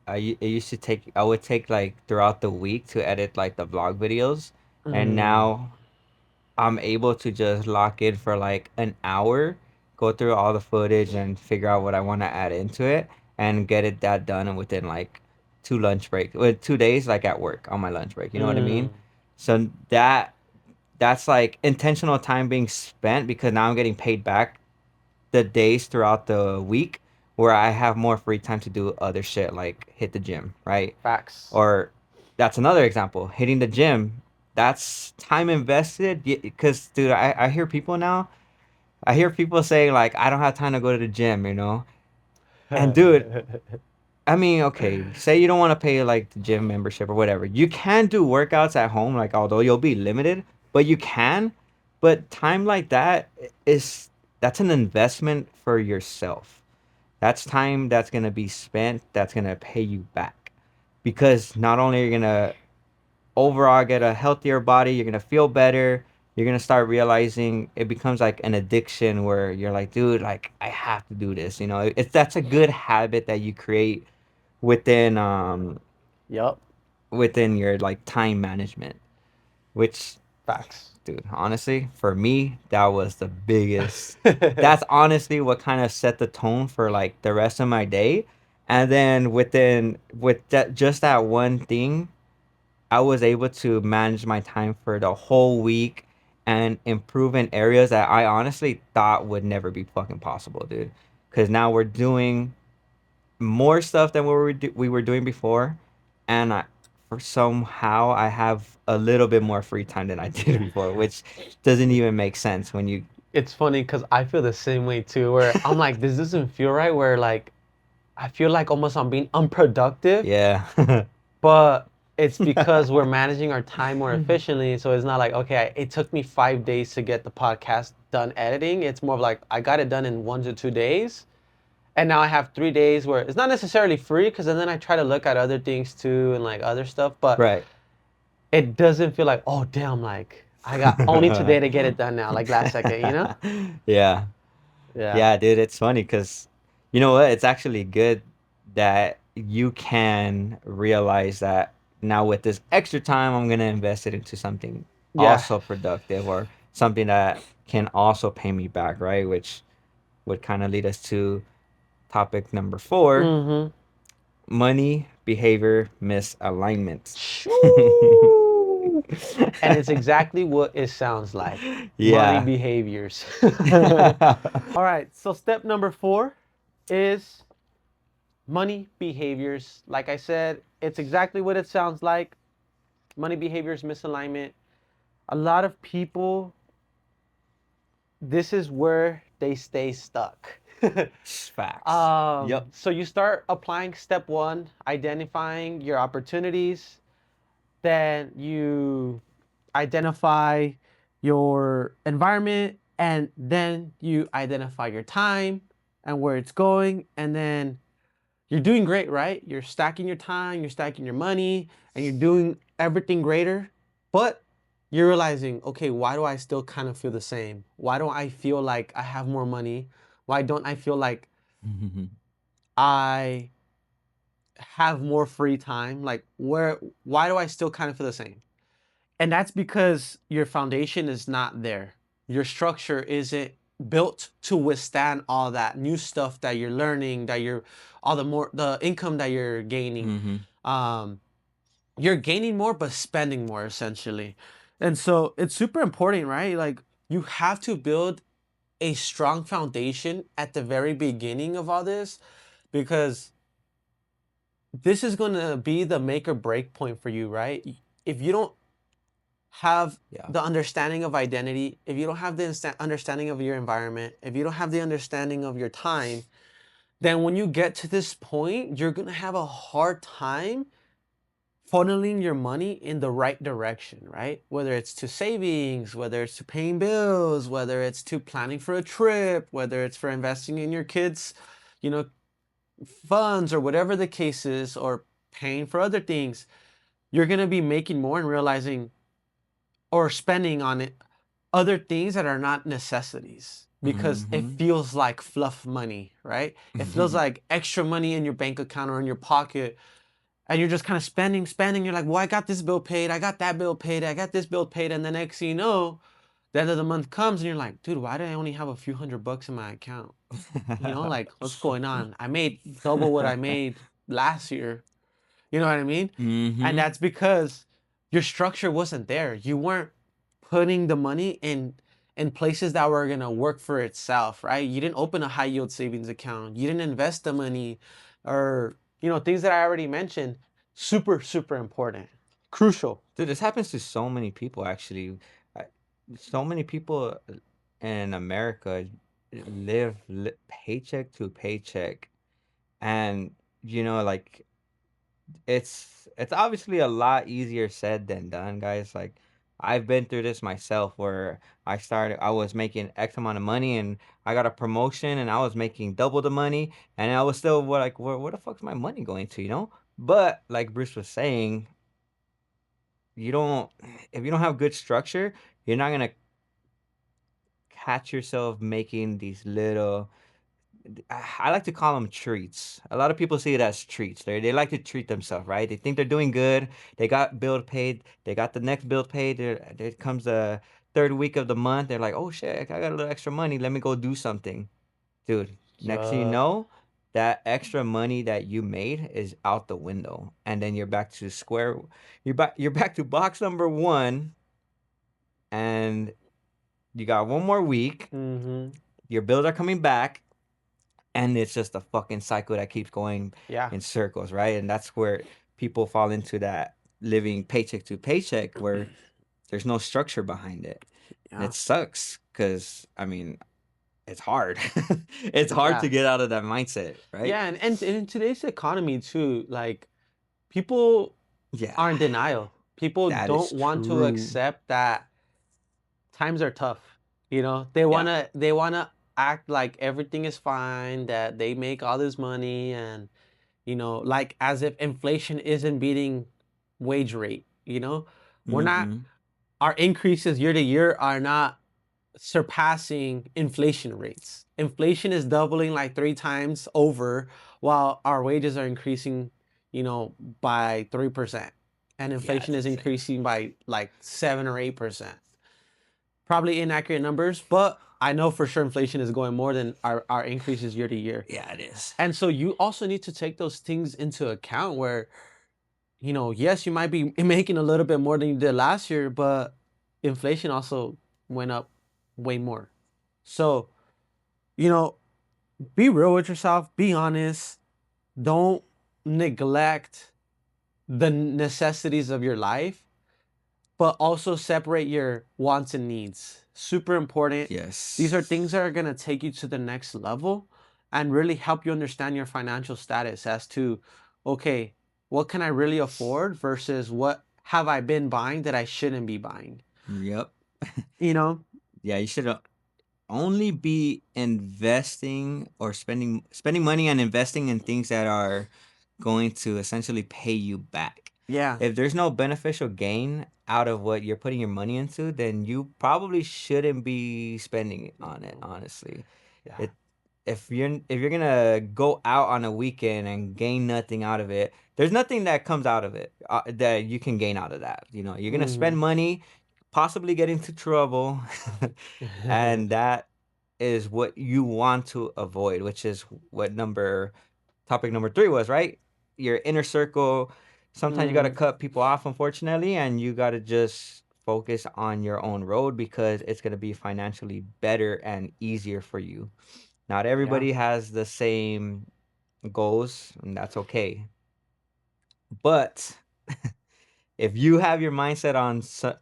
Speaker 2: it used to take, I would take like throughout the week to edit like the vlog videos, and
Speaker 1: Mm,
Speaker 2: now I'm able to just lock in for like an hour, go through all the footage and figure out what I want to add into it and get it that done within like two lunch break, with 2 days like at work on my lunch break. You know what I
Speaker 1: mm,
Speaker 2: mean? So that's like intentional time being spent because now I'm getting paid back the days throughout the week where I have more free time to do other shit like hit the gym, right?
Speaker 1: facts.
Speaker 2: Or that's another example, hitting the gym. That's time invested because, dude, I hear people now. I hear people saying like, I don't have time to go to the gym, you know. And dude, I mean, okay, say you don't want to pay like the gym membership or whatever. You can do workouts at home, like although you'll be limited, but you can. But time like that is that's an investment for yourself. That's time that's gonna be spent that's gonna pay you back. Because not only are you gonna overall get a healthier body, you're gonna feel better, you're gonna start realizing it becomes like an addiction where you're like, dude, like I have to do this. You know, it's that's a good habit that you create within
Speaker 1: Yep.
Speaker 2: within your like time management. Which,
Speaker 1: Facts.
Speaker 2: dude, honestly, for me, that was the biggest. That's honestly what kind of set the tone for like the rest of my day. And then with that just that one thing, I was able to manage my time for the whole week and improve in areas that I honestly thought would never be fucking possible, dude. Because now we're doing more stuff than we were doing before, and for somehow I have a little bit more free time than I did
Speaker 1: Yeah.
Speaker 2: before, which doesn't even make sense when you.
Speaker 1: It's funny because I feel the same way too, where I'm like, this doesn't feel right, where like I feel like almost I'm being unproductive,
Speaker 2: Yeah.
Speaker 1: but it's because we're managing our time more efficiently. So it's not like, okay, it took me 5 days to get the podcast done editing. It's more of like, I got it done in 1 to 2 days. And now I have 3 days where it's not necessarily free because then I try to look at other things too and like other stuff, but
Speaker 2: Right.
Speaker 1: it doesn't feel like, oh, damn, like I got only today to get it done now, like last second, you know?
Speaker 2: Yeah.
Speaker 1: Yeah.
Speaker 2: Yeah, dude, it's funny because you know what? It's actually good that you can realize that now with this extra time, I'm gonna invest it into something
Speaker 1: Yeah.
Speaker 2: also productive or something that can also pay me back, right? Which would kind of lead us to topic number 4:
Speaker 1: Mm-hmm.
Speaker 2: money behavior misalignment.
Speaker 1: Shoo! And it's exactly what it sounds like. Money
Speaker 2: Yeah.
Speaker 1: behaviors. All right. So step number 4 is money behaviors. Like I said, it's exactly what it sounds like. Money behaviors misalignment. A lot of people, this is where they stay stuck.
Speaker 2: Facts. Yep.
Speaker 1: So you start applying step 1, identifying your opportunities. Then you identify your environment, and then you identify your time and where it's going, and then you're doing great, right? You're stacking your time, you're stacking your money, and you're doing everything greater. But you're realizing, okay, why do I still kind of feel the same? Why don't I feel like I have more money? Why don't I feel like I have more free time? Like, why do I still kind of feel the same? And that's because your foundation is not there. Your structure isn't built to withstand all that new stuff that you're learning, that you're all the income that you're gaining.
Speaker 2: Mm-hmm.
Speaker 1: Um, you're gaining more but spending more essentially. And so it's super important, right? Like you have to build a strong foundation at the very beginning of all this because this is going to be the make or break point for you, right? If you don't have
Speaker 2: Yeah.
Speaker 1: the understanding of identity, if you don't have the understanding of your environment, if you don't have the understanding of your time, then when you get to this point, you're going to have a hard time funneling your money in the right direction, right? Whether it's to savings, whether it's to paying bills, whether it's to planning for a trip, whether it's for investing in your kids, you know, funds or whatever the case is, or paying for other things, you're going to be making more and realizing or spending on it other things that are not necessities because it
Speaker 2: Mm-hmm.
Speaker 1: feels like fluff money, right? It feels like extra money in your bank account or in your pocket. And you're just kind of spending. You're like, well, I got this bill paid. I got that bill paid. I got this bill paid. And the next thing you know, the end of the month comes and you're like, dude, why do I only have a few $100 in my account? You know, like, what's going on? I made double what I made last year. You know what I mean? And
Speaker 2: Mm-hmm.
Speaker 1: that's because your structure wasn't there. You weren't putting the money in places that were gonna work for itself, right? You didn't open a high yield savings account. You didn't invest the money, or things that I already mentioned. Super super important, crucial.
Speaker 2: Dude, this happens to so many people actually. I, so many people in America live paycheck to paycheck, and like it's obviously a lot easier said than done, guys. Like I've been through this myself where I was making X amount of money and I got a promotion and I was making double the money and I was still like, where the fuck's my money going to, you know? But like Bruce was saying, you don't if you don't have good structure, you're not gonna catch yourself making these little, I like to call them treats. A lot of people see it as treats. They like to treat themselves, right? They think they're doing good. They got bill paid. They got the next bill paid. There comes the third week of the month. They're like, oh shit, I got a little extra money. Let me go do something. Dude, next thing you
Speaker 1: Yup.
Speaker 2: know, that extra money that you made is out the window. And then you're back to you're back to box number one, and you got one more week.
Speaker 1: Mm-hmm.
Speaker 2: Your bills are coming back, and it's just a fucking cycle that keeps going
Speaker 1: Yeah.
Speaker 2: in circles, right? And that's where people fall into that living paycheck to paycheck where there's no structure behind it. And
Speaker 1: Yeah.
Speaker 2: it sucks because, I mean, it's hard. It's hard to
Speaker 1: Yeah.
Speaker 2: get out of that mindset, right?
Speaker 1: Yeah. And in today's economy too, like people
Speaker 2: Yeah,
Speaker 1: are in denial. People
Speaker 2: that
Speaker 1: don't
Speaker 2: is
Speaker 1: want to
Speaker 2: true.
Speaker 1: accept that times are tough. You know, they
Speaker 2: Yeah.
Speaker 1: wanna act like everything is fine, that they make all this money, and like as if inflation isn't beating wage rate. We're not
Speaker 2: Mm-mm.
Speaker 1: our increases year to year are not surpassing inflation rates. Inflation is doubling like three times over, while our wages are increasing, by 3%. And
Speaker 2: Yeah,
Speaker 1: inflation
Speaker 2: it's
Speaker 1: is
Speaker 2: insane.
Speaker 1: increasing by like 7 or 8%. Probably inaccurate numbers, but I know for sure inflation is going more than our increases year to year.
Speaker 2: Yeah, it is.
Speaker 1: And so you also need to take those things into account where, yes, you might be making a little bit more than you did last year, but inflation also went up way more. So, you know, be real with yourself, be honest, don't neglect the necessities of your life, but also separate your wants and needs. Super important. These are things that
Speaker 2: Yes.
Speaker 1: are going to take you to the next level and really help you understand your financial status as to, okay, what can I really afford versus what have I been buying that I shouldn't be buying?
Speaker 2: Yep.
Speaker 1: You know?
Speaker 2: Yeah, you should only be investing or spending money and investing in things that are going to essentially pay you back.
Speaker 1: Yeah.
Speaker 2: If there's no beneficial gain out of what you're putting your money into, then you probably shouldn't be spending on it,
Speaker 1: Mhm.
Speaker 2: honestly.
Speaker 1: Yeah.
Speaker 2: It if you're gonna go out on a weekend and gain nothing out of it, there's nothing that comes out of it that you can gain out of that. You're gonna spend
Speaker 1: Hmm.
Speaker 2: money, possibly get into trouble, and that is what you want to avoid, which is what topic number 3 was, right? Your inner circle. Sometimes you gotta
Speaker 1: Hmm.
Speaker 2: cut people off, unfortunately, and you gotta just focus on your own road because it's gonna be financially better and easier for you. Not
Speaker 1: Yeah.
Speaker 2: everybody has the same goals, and that's okay. But if you have your mindset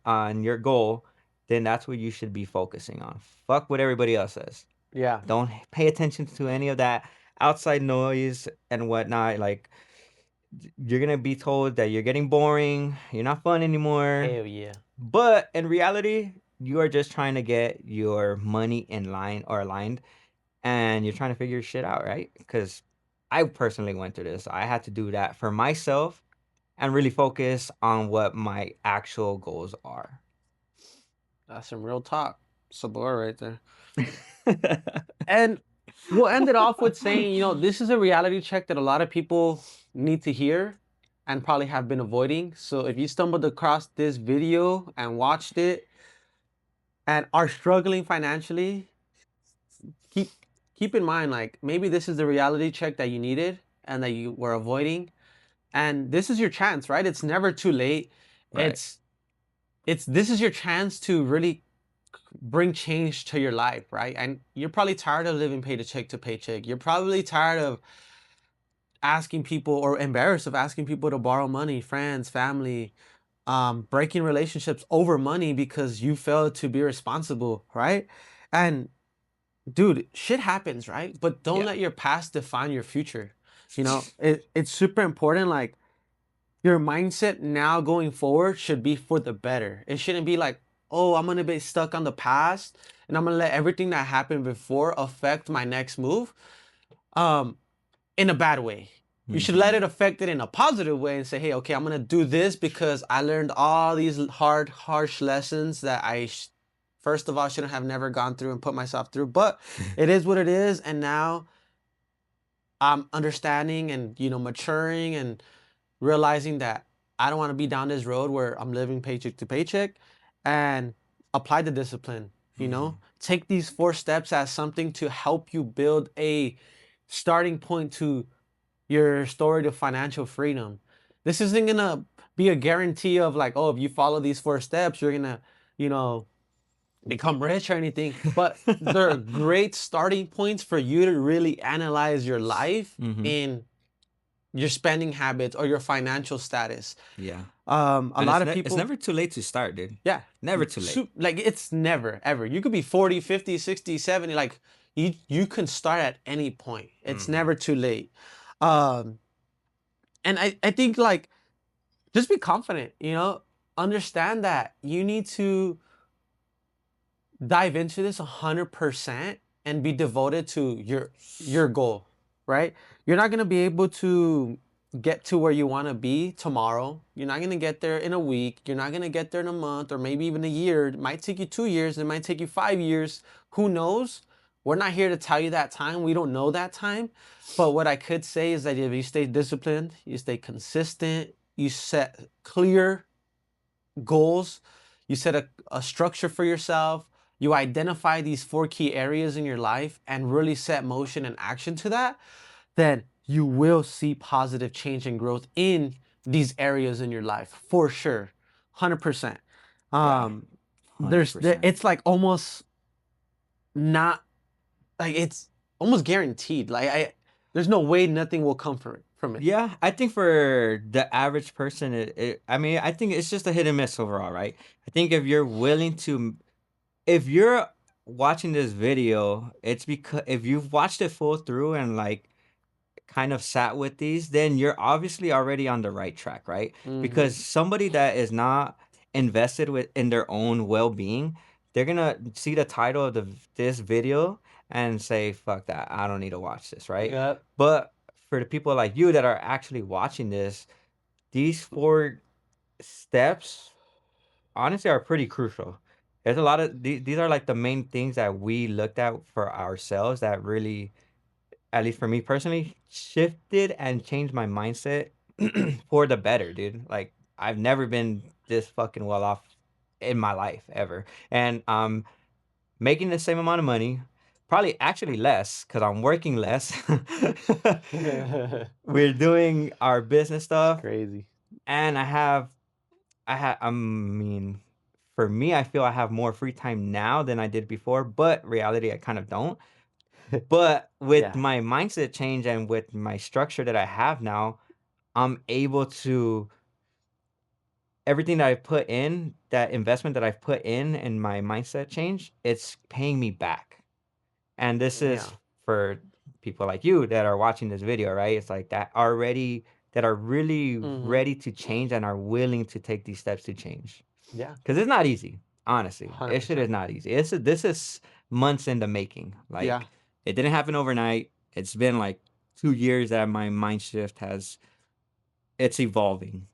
Speaker 2: on your goal, then that's what you should be focusing on. Fuck what everybody else says.
Speaker 1: Yeah.
Speaker 2: Don't pay attention to any of that outside noise and whatnot. Like you're gonna be told that you're getting boring, you're not fun anymore.
Speaker 1: Hell yeah.
Speaker 2: But in reality, you are just trying to get your money in line or aligned, and you're trying to figure shit out, right? Because I personally went through this. I had to do that for myself and really focus on what my actual goals are.
Speaker 1: That's some real talk. Sabor right there. And we'll end it off with saying, this is a reality check that a lot of people need to hear and probably have been avoiding. So if you stumbled across this video and watched it and are struggling financially, keep keep in mind, like, maybe this is the reality check that you needed and that you were avoiding. And this is your chance, right? It's never too late.
Speaker 2: Right.
Speaker 1: It's this is your chance to really bring change to your life, right? And you're probably tired of living paycheck to paycheck. You're probably tired of asking people or embarrassed of asking people to borrow money, friends, family, breaking relationships over money because you failed to be responsible, right? And dude, shit happens, right? But don't
Speaker 2: Yeah.
Speaker 1: let your past define your future. It's super important. Like, your mindset now going forward should be for the better. It shouldn't be like, oh, I'm gonna be stuck on the past and I'm gonna let everything that happened before affect my next move. Um, in a bad way. You should let it
Speaker 2: Mhm.
Speaker 1: affect it in a positive way and say, hey, okay, I'm gonna do this because I learned all these hard, harsh lessons that I first of all, I shouldn't have never gone through and put myself through, but it is what it is. And now I'm understanding and, maturing and realizing that I don't want to be down this road where I'm living paycheck to paycheck, and apply the discipline,
Speaker 2: Mhm.
Speaker 1: take these 4 steps as something to help you build a starting point to your story to financial freedom. This isn't gonna be a guarantee of like, oh, if you follow these 4 steps, you're gonna, you know, become rich or anything. But they're great starting points for you to really analyze your life
Speaker 2: Mhm.
Speaker 1: in your spending habits or your financial status.
Speaker 2: Yeah.
Speaker 1: A
Speaker 2: And
Speaker 1: lot of
Speaker 2: it's
Speaker 1: people,
Speaker 2: never too late to start, dude.
Speaker 1: yeah,
Speaker 2: Never too late.
Speaker 1: like it's never ever. You could be 40, 50, 60, 70. Like you can start at any point. It's
Speaker 2: Mhm.
Speaker 1: never too late. Um, and I think like just be confident, understand that you need to dive into this 100% and be devoted to your goal, right? You're not going to be able to get to where you want to be tomorrow. You're not going to get there in a week. You're not going to get there in a month or maybe even a year. It might take you 2 years, it might take you 5 years. Who knows? We're not here to tell you that time. We don't know that time. But what I could say is that if you stay disciplined, you stay consistent, you set clear goals, you set a structure for yourself, you identify these 4 key areas in your life and really set motion and action to that, then you will see positive change and growth in these areas in your life for sure. 100%.
Speaker 2: Yeah.
Speaker 1: Um,
Speaker 2: $100%.
Speaker 1: it's like almost not like it's almost guaranteed. Like there's no way nothing will come from it.
Speaker 2: Yeah, I think for the average person, I mean, I think it's just a hit and miss overall, right? I think if you're willing to, if you're watching this video, it's because if you've watched it full through and like kind of sat with these, then you're obviously already on the right track, right? Because
Speaker 1: Mm-hmm.
Speaker 2: somebody that is not invested with in their own well-being, they're gonna see the title of this video and say, "Fuck that! I don't need to watch this," right?
Speaker 1: Yep.
Speaker 2: But for the people like you that are actually watching this, these 4 steps honestly are pretty crucial. There's a lot of these are like the main things that we looked at for ourselves that really, at least for me personally, shifted and changed my mindset for the better, dude. Like I've never been this fucking well off in my life ever. And I'm making the same amount of money, probably actually less because I'm working less. We're doing our business
Speaker 1: It's
Speaker 2: stuff,
Speaker 1: crazy.
Speaker 2: and I mean, for me, I feel I have more free time now than I did before, but reality, I kind of don't. But with
Speaker 1: Yeah.
Speaker 2: my mindset change and with my structure that I have now, I'm able to everything that I put in, that investment that I've put in my mindset change, it's paying me back. And this is
Speaker 1: Yeah.
Speaker 2: for people like you that are watching this video, right? It's like that are really
Speaker 1: Mm-hmm.
Speaker 2: ready to change and are willing to take these steps to change.
Speaker 1: Yeah.
Speaker 2: Because it's not easy, honestly. It shit is
Speaker 1: 100%.
Speaker 2: not easy. This is months in the making.
Speaker 1: Yeah.
Speaker 2: Like it didn't happen overnight. It's been like 2 years that my mind shift has it's evolving.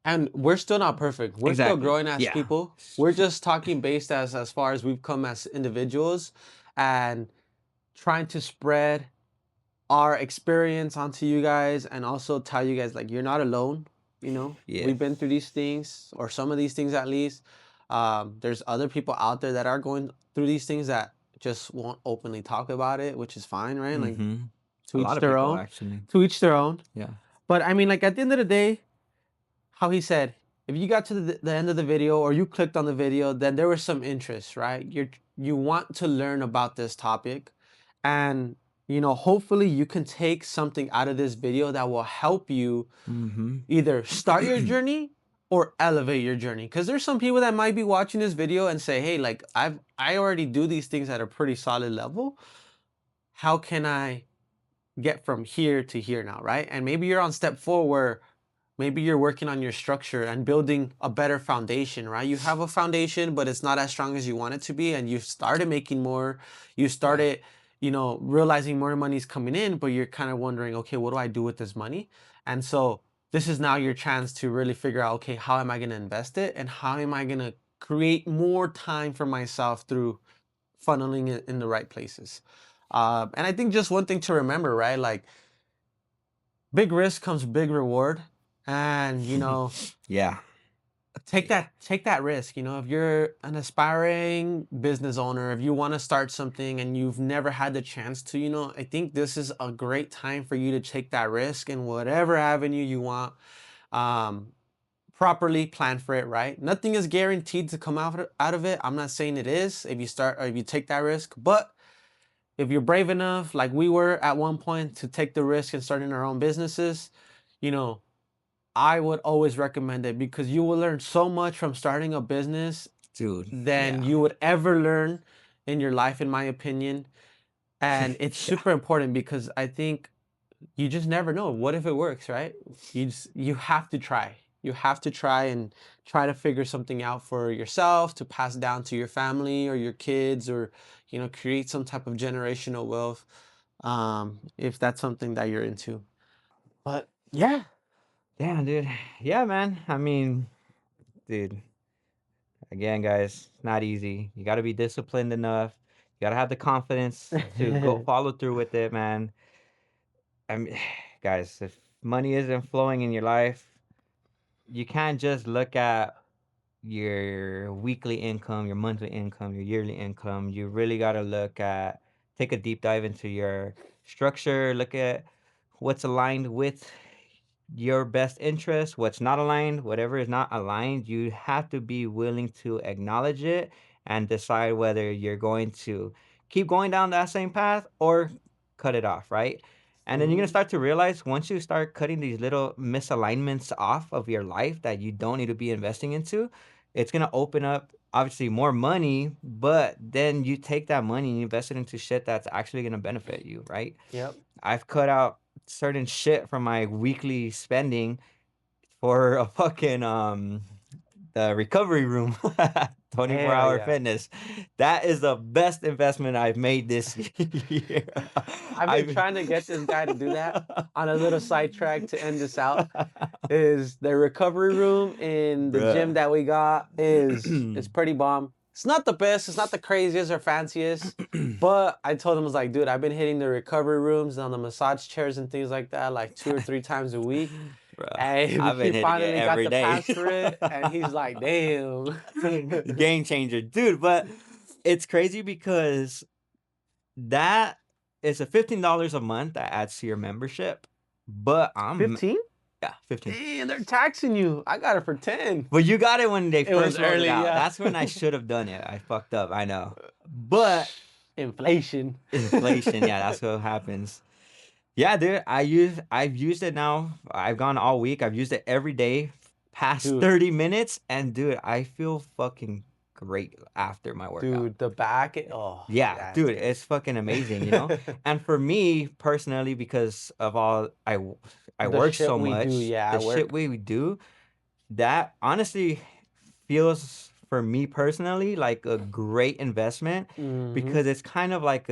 Speaker 1: And we're still not perfect. We're still
Speaker 2: Exactly.
Speaker 1: growing as
Speaker 2: Yeah.
Speaker 1: people. We're just talking based as far as we've come as individuals and trying to spread our experience onto you guys and also tell you guys like you're not alone.
Speaker 2: Yeah.
Speaker 1: We've been through these things or some of these things at least. There's other people out there that are going through these things that just won't openly talk about it, which is fine, right? Like
Speaker 2: Mm-hmm.
Speaker 1: to
Speaker 2: A lot
Speaker 1: each
Speaker 2: of
Speaker 1: their
Speaker 2: people
Speaker 1: own.
Speaker 2: actually.
Speaker 1: To each their own.
Speaker 2: Yeah.
Speaker 1: But I mean, like at the end of the day, how he said, if you got to the end of the video or you clicked on the video, then there was some interest, right? You want to learn about this topic, and hopefully you can take something out of this video that will help you
Speaker 2: Mm-hmm.
Speaker 1: either start your journey or elevate your journey. Because there's some people that might be watching this video and say, hey, like I already do these things at a pretty solid level. How can I get from here to here now, right? And maybe you're on step 4 where maybe you're working on your structure and building a better foundation, right? You have a foundation, but it's not as strong as you want it to be. And you've started making more, you
Speaker 2: Yeah.
Speaker 1: started, realizing more money's coming in, but you're kind of wondering, okay, what do I do with this money? And so this is now your chance to really figure out, okay, how am I going to invest it? And how am I going to create more time for myself through funneling it in the right places. And I think just one thing to remember, right? Like big risk comes big reward. And
Speaker 2: Yeah. Yeah.
Speaker 1: take that risk. If you're an aspiring business owner, if you want to start something and you've never had the chance to, I think this is a great time for you to take that risk in whatever avenue you want. Um, Properly plan for it, right? Nothing is guaranteed to come out of it. I'm not saying it is if you start or if you take that risk, but if you're brave enough, like we were at one point, to take the risk and starting our own businesses, you know, I would always recommend it because you will learn so much from starting a business
Speaker 2: Dude.
Speaker 1: than
Speaker 2: Yeah.
Speaker 1: you would ever learn in your life, in my opinion. And it's
Speaker 2: Yeah.
Speaker 1: super important because I think you just never know. What if it works, right? You have to try. You have to try and try to figure something out for yourself to pass down to your family or your kids, or create some type of generational wealth, if that's something that you're into. But yeah.
Speaker 2: Damn, dude. Yeah, man. I mean, dude, again, guys, it's not easy. You got to be disciplined enough. You got to have the confidence to go follow through with it, man. I mean, guys, if money isn't flowing in your life, you can't just look at your weekly income, your monthly income, your yearly income. You really got to take a deep dive into your structure, look at what's aligned with your best interest, what's not aligned, whatever is not aligned, you have to be willing to acknowledge it and decide whether you're going to keep going down that same path or cut it off, right? And then you're going to
Speaker 1: Mhm.
Speaker 2: start to realize once you start cutting these little misalignments off of your life that you don't need to be investing into, it's going to open up obviously more money, but then you take that money and you invest it into shit that's actually going to benefit you, right?
Speaker 1: Yep.
Speaker 2: I've cut out certain shit from my weekly spending for a fucking the recovery room. 24
Speaker 1: Hell
Speaker 2: hour
Speaker 1: yeah.
Speaker 2: fitness. That is the best investment I've made this year.
Speaker 1: I've been
Speaker 2: I've
Speaker 1: trying to get this guy to do that. On a little sidetrack to end this out, is the recovery room in the gym
Speaker 2: Bruh.
Speaker 1: that we got is pretty bomb. It's not the best, it's not the craziest or fanciest, but I told him, I was like, dude, I've been hitting the recovery rooms on the massage chairs and things like that like 2 or 3 times a week.
Speaker 2: Bruh.
Speaker 1: And
Speaker 2: I've been
Speaker 1: he
Speaker 2: hitting it
Speaker 1: finally got
Speaker 2: every
Speaker 1: the
Speaker 2: day.
Speaker 1: pass for it, and he's like, damn.
Speaker 2: Game changer, dude. But it's crazy because that is a $15 a month that adds to your membership. But I'm
Speaker 1: 15?
Speaker 2: yeah, 15.
Speaker 1: Damn, they're taxing you. I got it for 10.
Speaker 2: But you got it when they
Speaker 1: It was
Speaker 2: first rolled it
Speaker 1: early,
Speaker 2: out.
Speaker 1: yeah.
Speaker 2: That's when I should have done it. I fucked up. I know. But
Speaker 1: Inflation.
Speaker 2: inflation, yeah, that's what happens. Yeah, dude, I've used it now. I've gone all week. I've used it every day past
Speaker 1: Dude,
Speaker 2: 30 minutes and dude, I feel fucking great after my workout.
Speaker 1: the back. Oh,
Speaker 2: Yeah,
Speaker 1: yeah, it's
Speaker 2: dude,
Speaker 1: good.
Speaker 2: it's fucking amazing, you know? And for me personally, because of all I
Speaker 1: The
Speaker 2: work
Speaker 1: shit
Speaker 2: so
Speaker 1: we do,
Speaker 2: much,
Speaker 1: yeah,
Speaker 2: the
Speaker 1: at
Speaker 2: shit
Speaker 1: work.
Speaker 2: we do, that honestly feels for me personally like a great investment
Speaker 1: Mm-hmm.
Speaker 2: because it's kind of like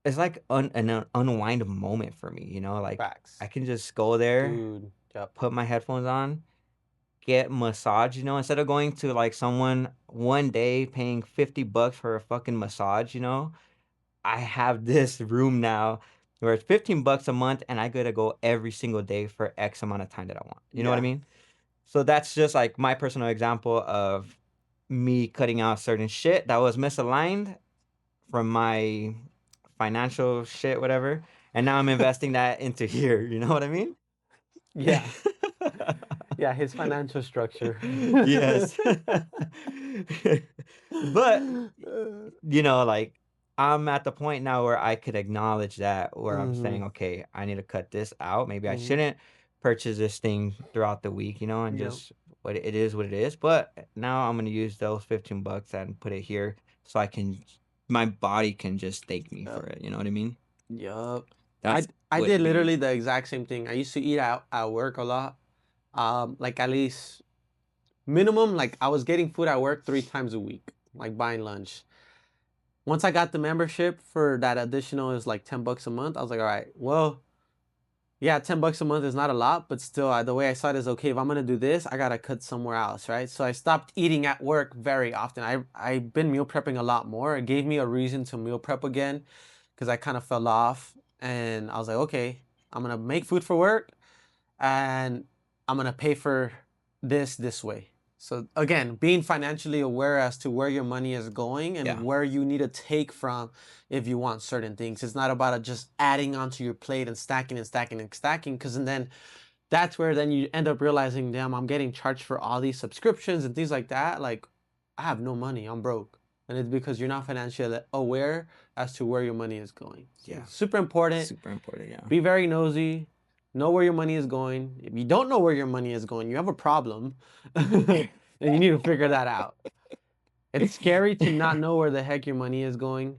Speaker 2: it's like an unwind moment for me, you know? Like I
Speaker 1: Facts.
Speaker 2: can just go there,
Speaker 1: Dude, yep.
Speaker 2: put my headphones on, get massage, you know, instead of going to like someone one day paying $50 for a fucking massage, you know? I have this room now where it's $15 a month and I gotta go every single day for X amount of time that I want. You know what I
Speaker 1: Yeah.
Speaker 2: mean? So that's just like my personal example of me cutting out certain shit that was misaligned from my financial shit, whatever. And now I'm investing that into here. You know what I mean?
Speaker 1: Yeah. Yeah, his financial structure.
Speaker 2: Yes. But like I'm at the point now where I could acknowledge that where I'm
Speaker 1: Mm-hmm.
Speaker 2: saying, okay, I need to cut this out. Maybe I
Speaker 1: Mm-hmm.
Speaker 2: shouldn't purchase this thing throughout the week, and
Speaker 1: Yep.
Speaker 2: just what it is. But now I'm gonna use those $15 and put it here so my body can just thank me for
Speaker 1: Yep.
Speaker 2: it. You know what I mean?
Speaker 1: Yep.
Speaker 2: That's
Speaker 1: I
Speaker 2: what
Speaker 1: did
Speaker 2: it
Speaker 1: literally
Speaker 2: be.
Speaker 1: the exact same thing. I used to eat out at work a lot. Like at least minimum, like I was getting food at work 3 times a week, like buying lunch. Once I got the membership for that additional is like $10 a month, I was like, all right, well, yeah, $10 a month is not a lot, but still, the way I saw it is okay. If I'm gonna do this, I gotta cut somewhere else, right? So I stopped eating at work very often. I've been meal prepping a lot more. It gave me a reason to meal prep again, because I kind of fell off, and I was like, okay, I'm gonna make food for work, and I'm gonna pay for this way. So again, being financially aware as to where your money is going and
Speaker 2: Yeah.
Speaker 1: where you need to take from if you want certain things. It's not about just adding onto your plate and stacking and stacking and stacking, because then that's where then you end up realizing, damn, I'm getting charged for all these subscriptions and things like that. Like, I have no money, I'm broke. And it's because you're not financially aware as to where your money is going. So
Speaker 2: Yeah.
Speaker 1: it's super important.
Speaker 2: Super important. Yeah.
Speaker 1: Be very nosy. Know where your money is going. If you don't know where your money is going, you have a problem. And you need to figure that out. It's scary to not know where the heck your money is going.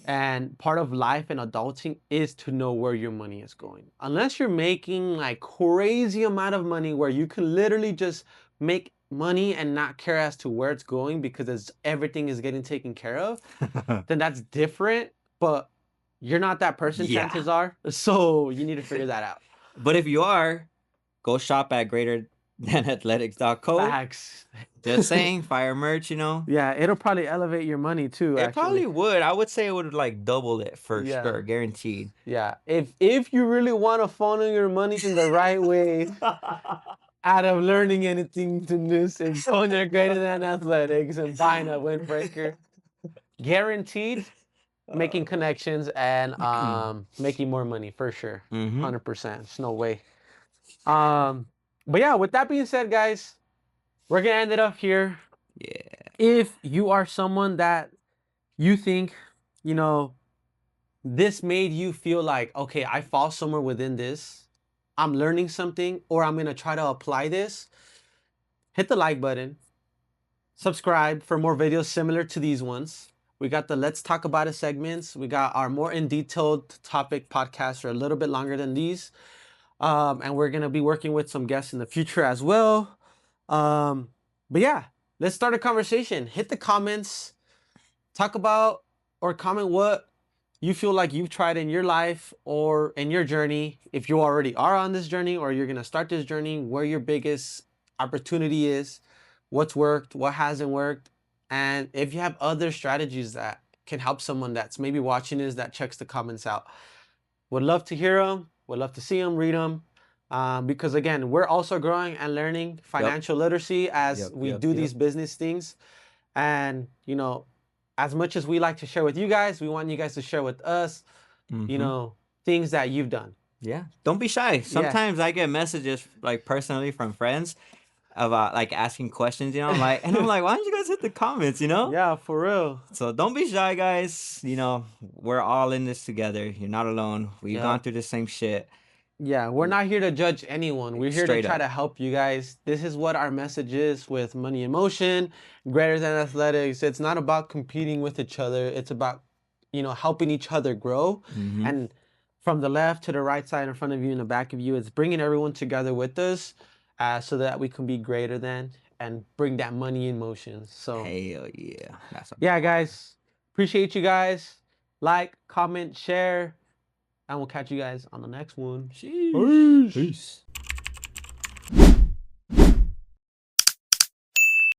Speaker 1: And part of life and adulting is to know where your money is going. Unless you're making like crazy amount of money where you can literally just make money and not care as to where it's going because everything is getting taken care of, then that's different. But you're not that person,
Speaker 2: Yeah.
Speaker 1: chances are. So you need to figure that out.
Speaker 2: But if you are, go shop at greaterthanathletics.co.
Speaker 1: Facts.
Speaker 2: Just saying, fire merch, you know.
Speaker 1: Yeah, it'll probably elevate your money too,
Speaker 2: It
Speaker 1: actually.
Speaker 2: probably would. I would say it would like double it for
Speaker 1: Yeah.
Speaker 2: sure, guaranteed.
Speaker 1: Yeah. If you really want to funnel your money in the right way, out of learning anything to this and going there greater than athletics and buying a windbreaker, guaranteed making connections and making more money for sure.
Speaker 2: Mm-hmm.
Speaker 1: 100%. There's no way. Um, but yeah, with that being said, guys, we're gonna end it up here.
Speaker 2: Yeah.
Speaker 1: If you are someone that you think, you know, this made you feel like, okay, I fall somewhere within this, I'm learning something, or I'm gonna try to apply this, hit the like button, subscribe for more videos similar to these ones. We got the Let's Talk About It segments. We got our more in detailed topic podcasts are a little bit longer than these. And we're going to be working with some guests in the future as well. But yeah, let's start a conversation. Hit the comments, talk about or comment what you feel like you've tried in your life or in your journey. If you already are on this journey or you're going to start this journey, where your biggest opportunity is, what's worked, what hasn't worked. And if you have other strategies that can help someone that's maybe watching this that checks the comments out, would love to hear them, would love to see them, read them. Because again, we're also growing and learning
Speaker 2: Yep.
Speaker 1: financial literacy as
Speaker 2: Yep.
Speaker 1: we
Speaker 2: Yep.
Speaker 1: do
Speaker 2: Yep.
Speaker 1: these business things. And, as much as we like to share with you guys, we want you guys to share with us,
Speaker 2: Mm-hmm.
Speaker 1: things that you've done.
Speaker 2: Yeah. Don't be shy.
Speaker 1: Yeah.
Speaker 2: Sometimes I get messages like personally from friends about like asking questions, you know. I'm like, why don't you guys hit the comments, you know?
Speaker 1: Yeah, for real.
Speaker 2: So don't be shy, guys. You know, we're all in this together. You're not alone. We've
Speaker 1: Yeah.
Speaker 2: gone through the same shit.
Speaker 1: Yeah, we're not here to judge anyone. We're here to
Speaker 2: Straight
Speaker 1: try
Speaker 2: up.
Speaker 1: to help you guys. This is what our message is with Money in Motion, Greater Than Athletics. It's not about competing with each other. It's about, helping each other grow.
Speaker 2: Mm-hmm.
Speaker 1: And from the left to the right side in front of you and the back of you, it's bringing everyone together with us so that we can be greater than and bring that money in motion. So,
Speaker 2: Hell yeah. That's a
Speaker 1: yeah,
Speaker 2: bar.
Speaker 1: guys, appreciate you guys. Like, comment, share, and we'll catch you guys on the next one.
Speaker 2: Sheesh.
Speaker 1: Peace.
Speaker 2: Peace.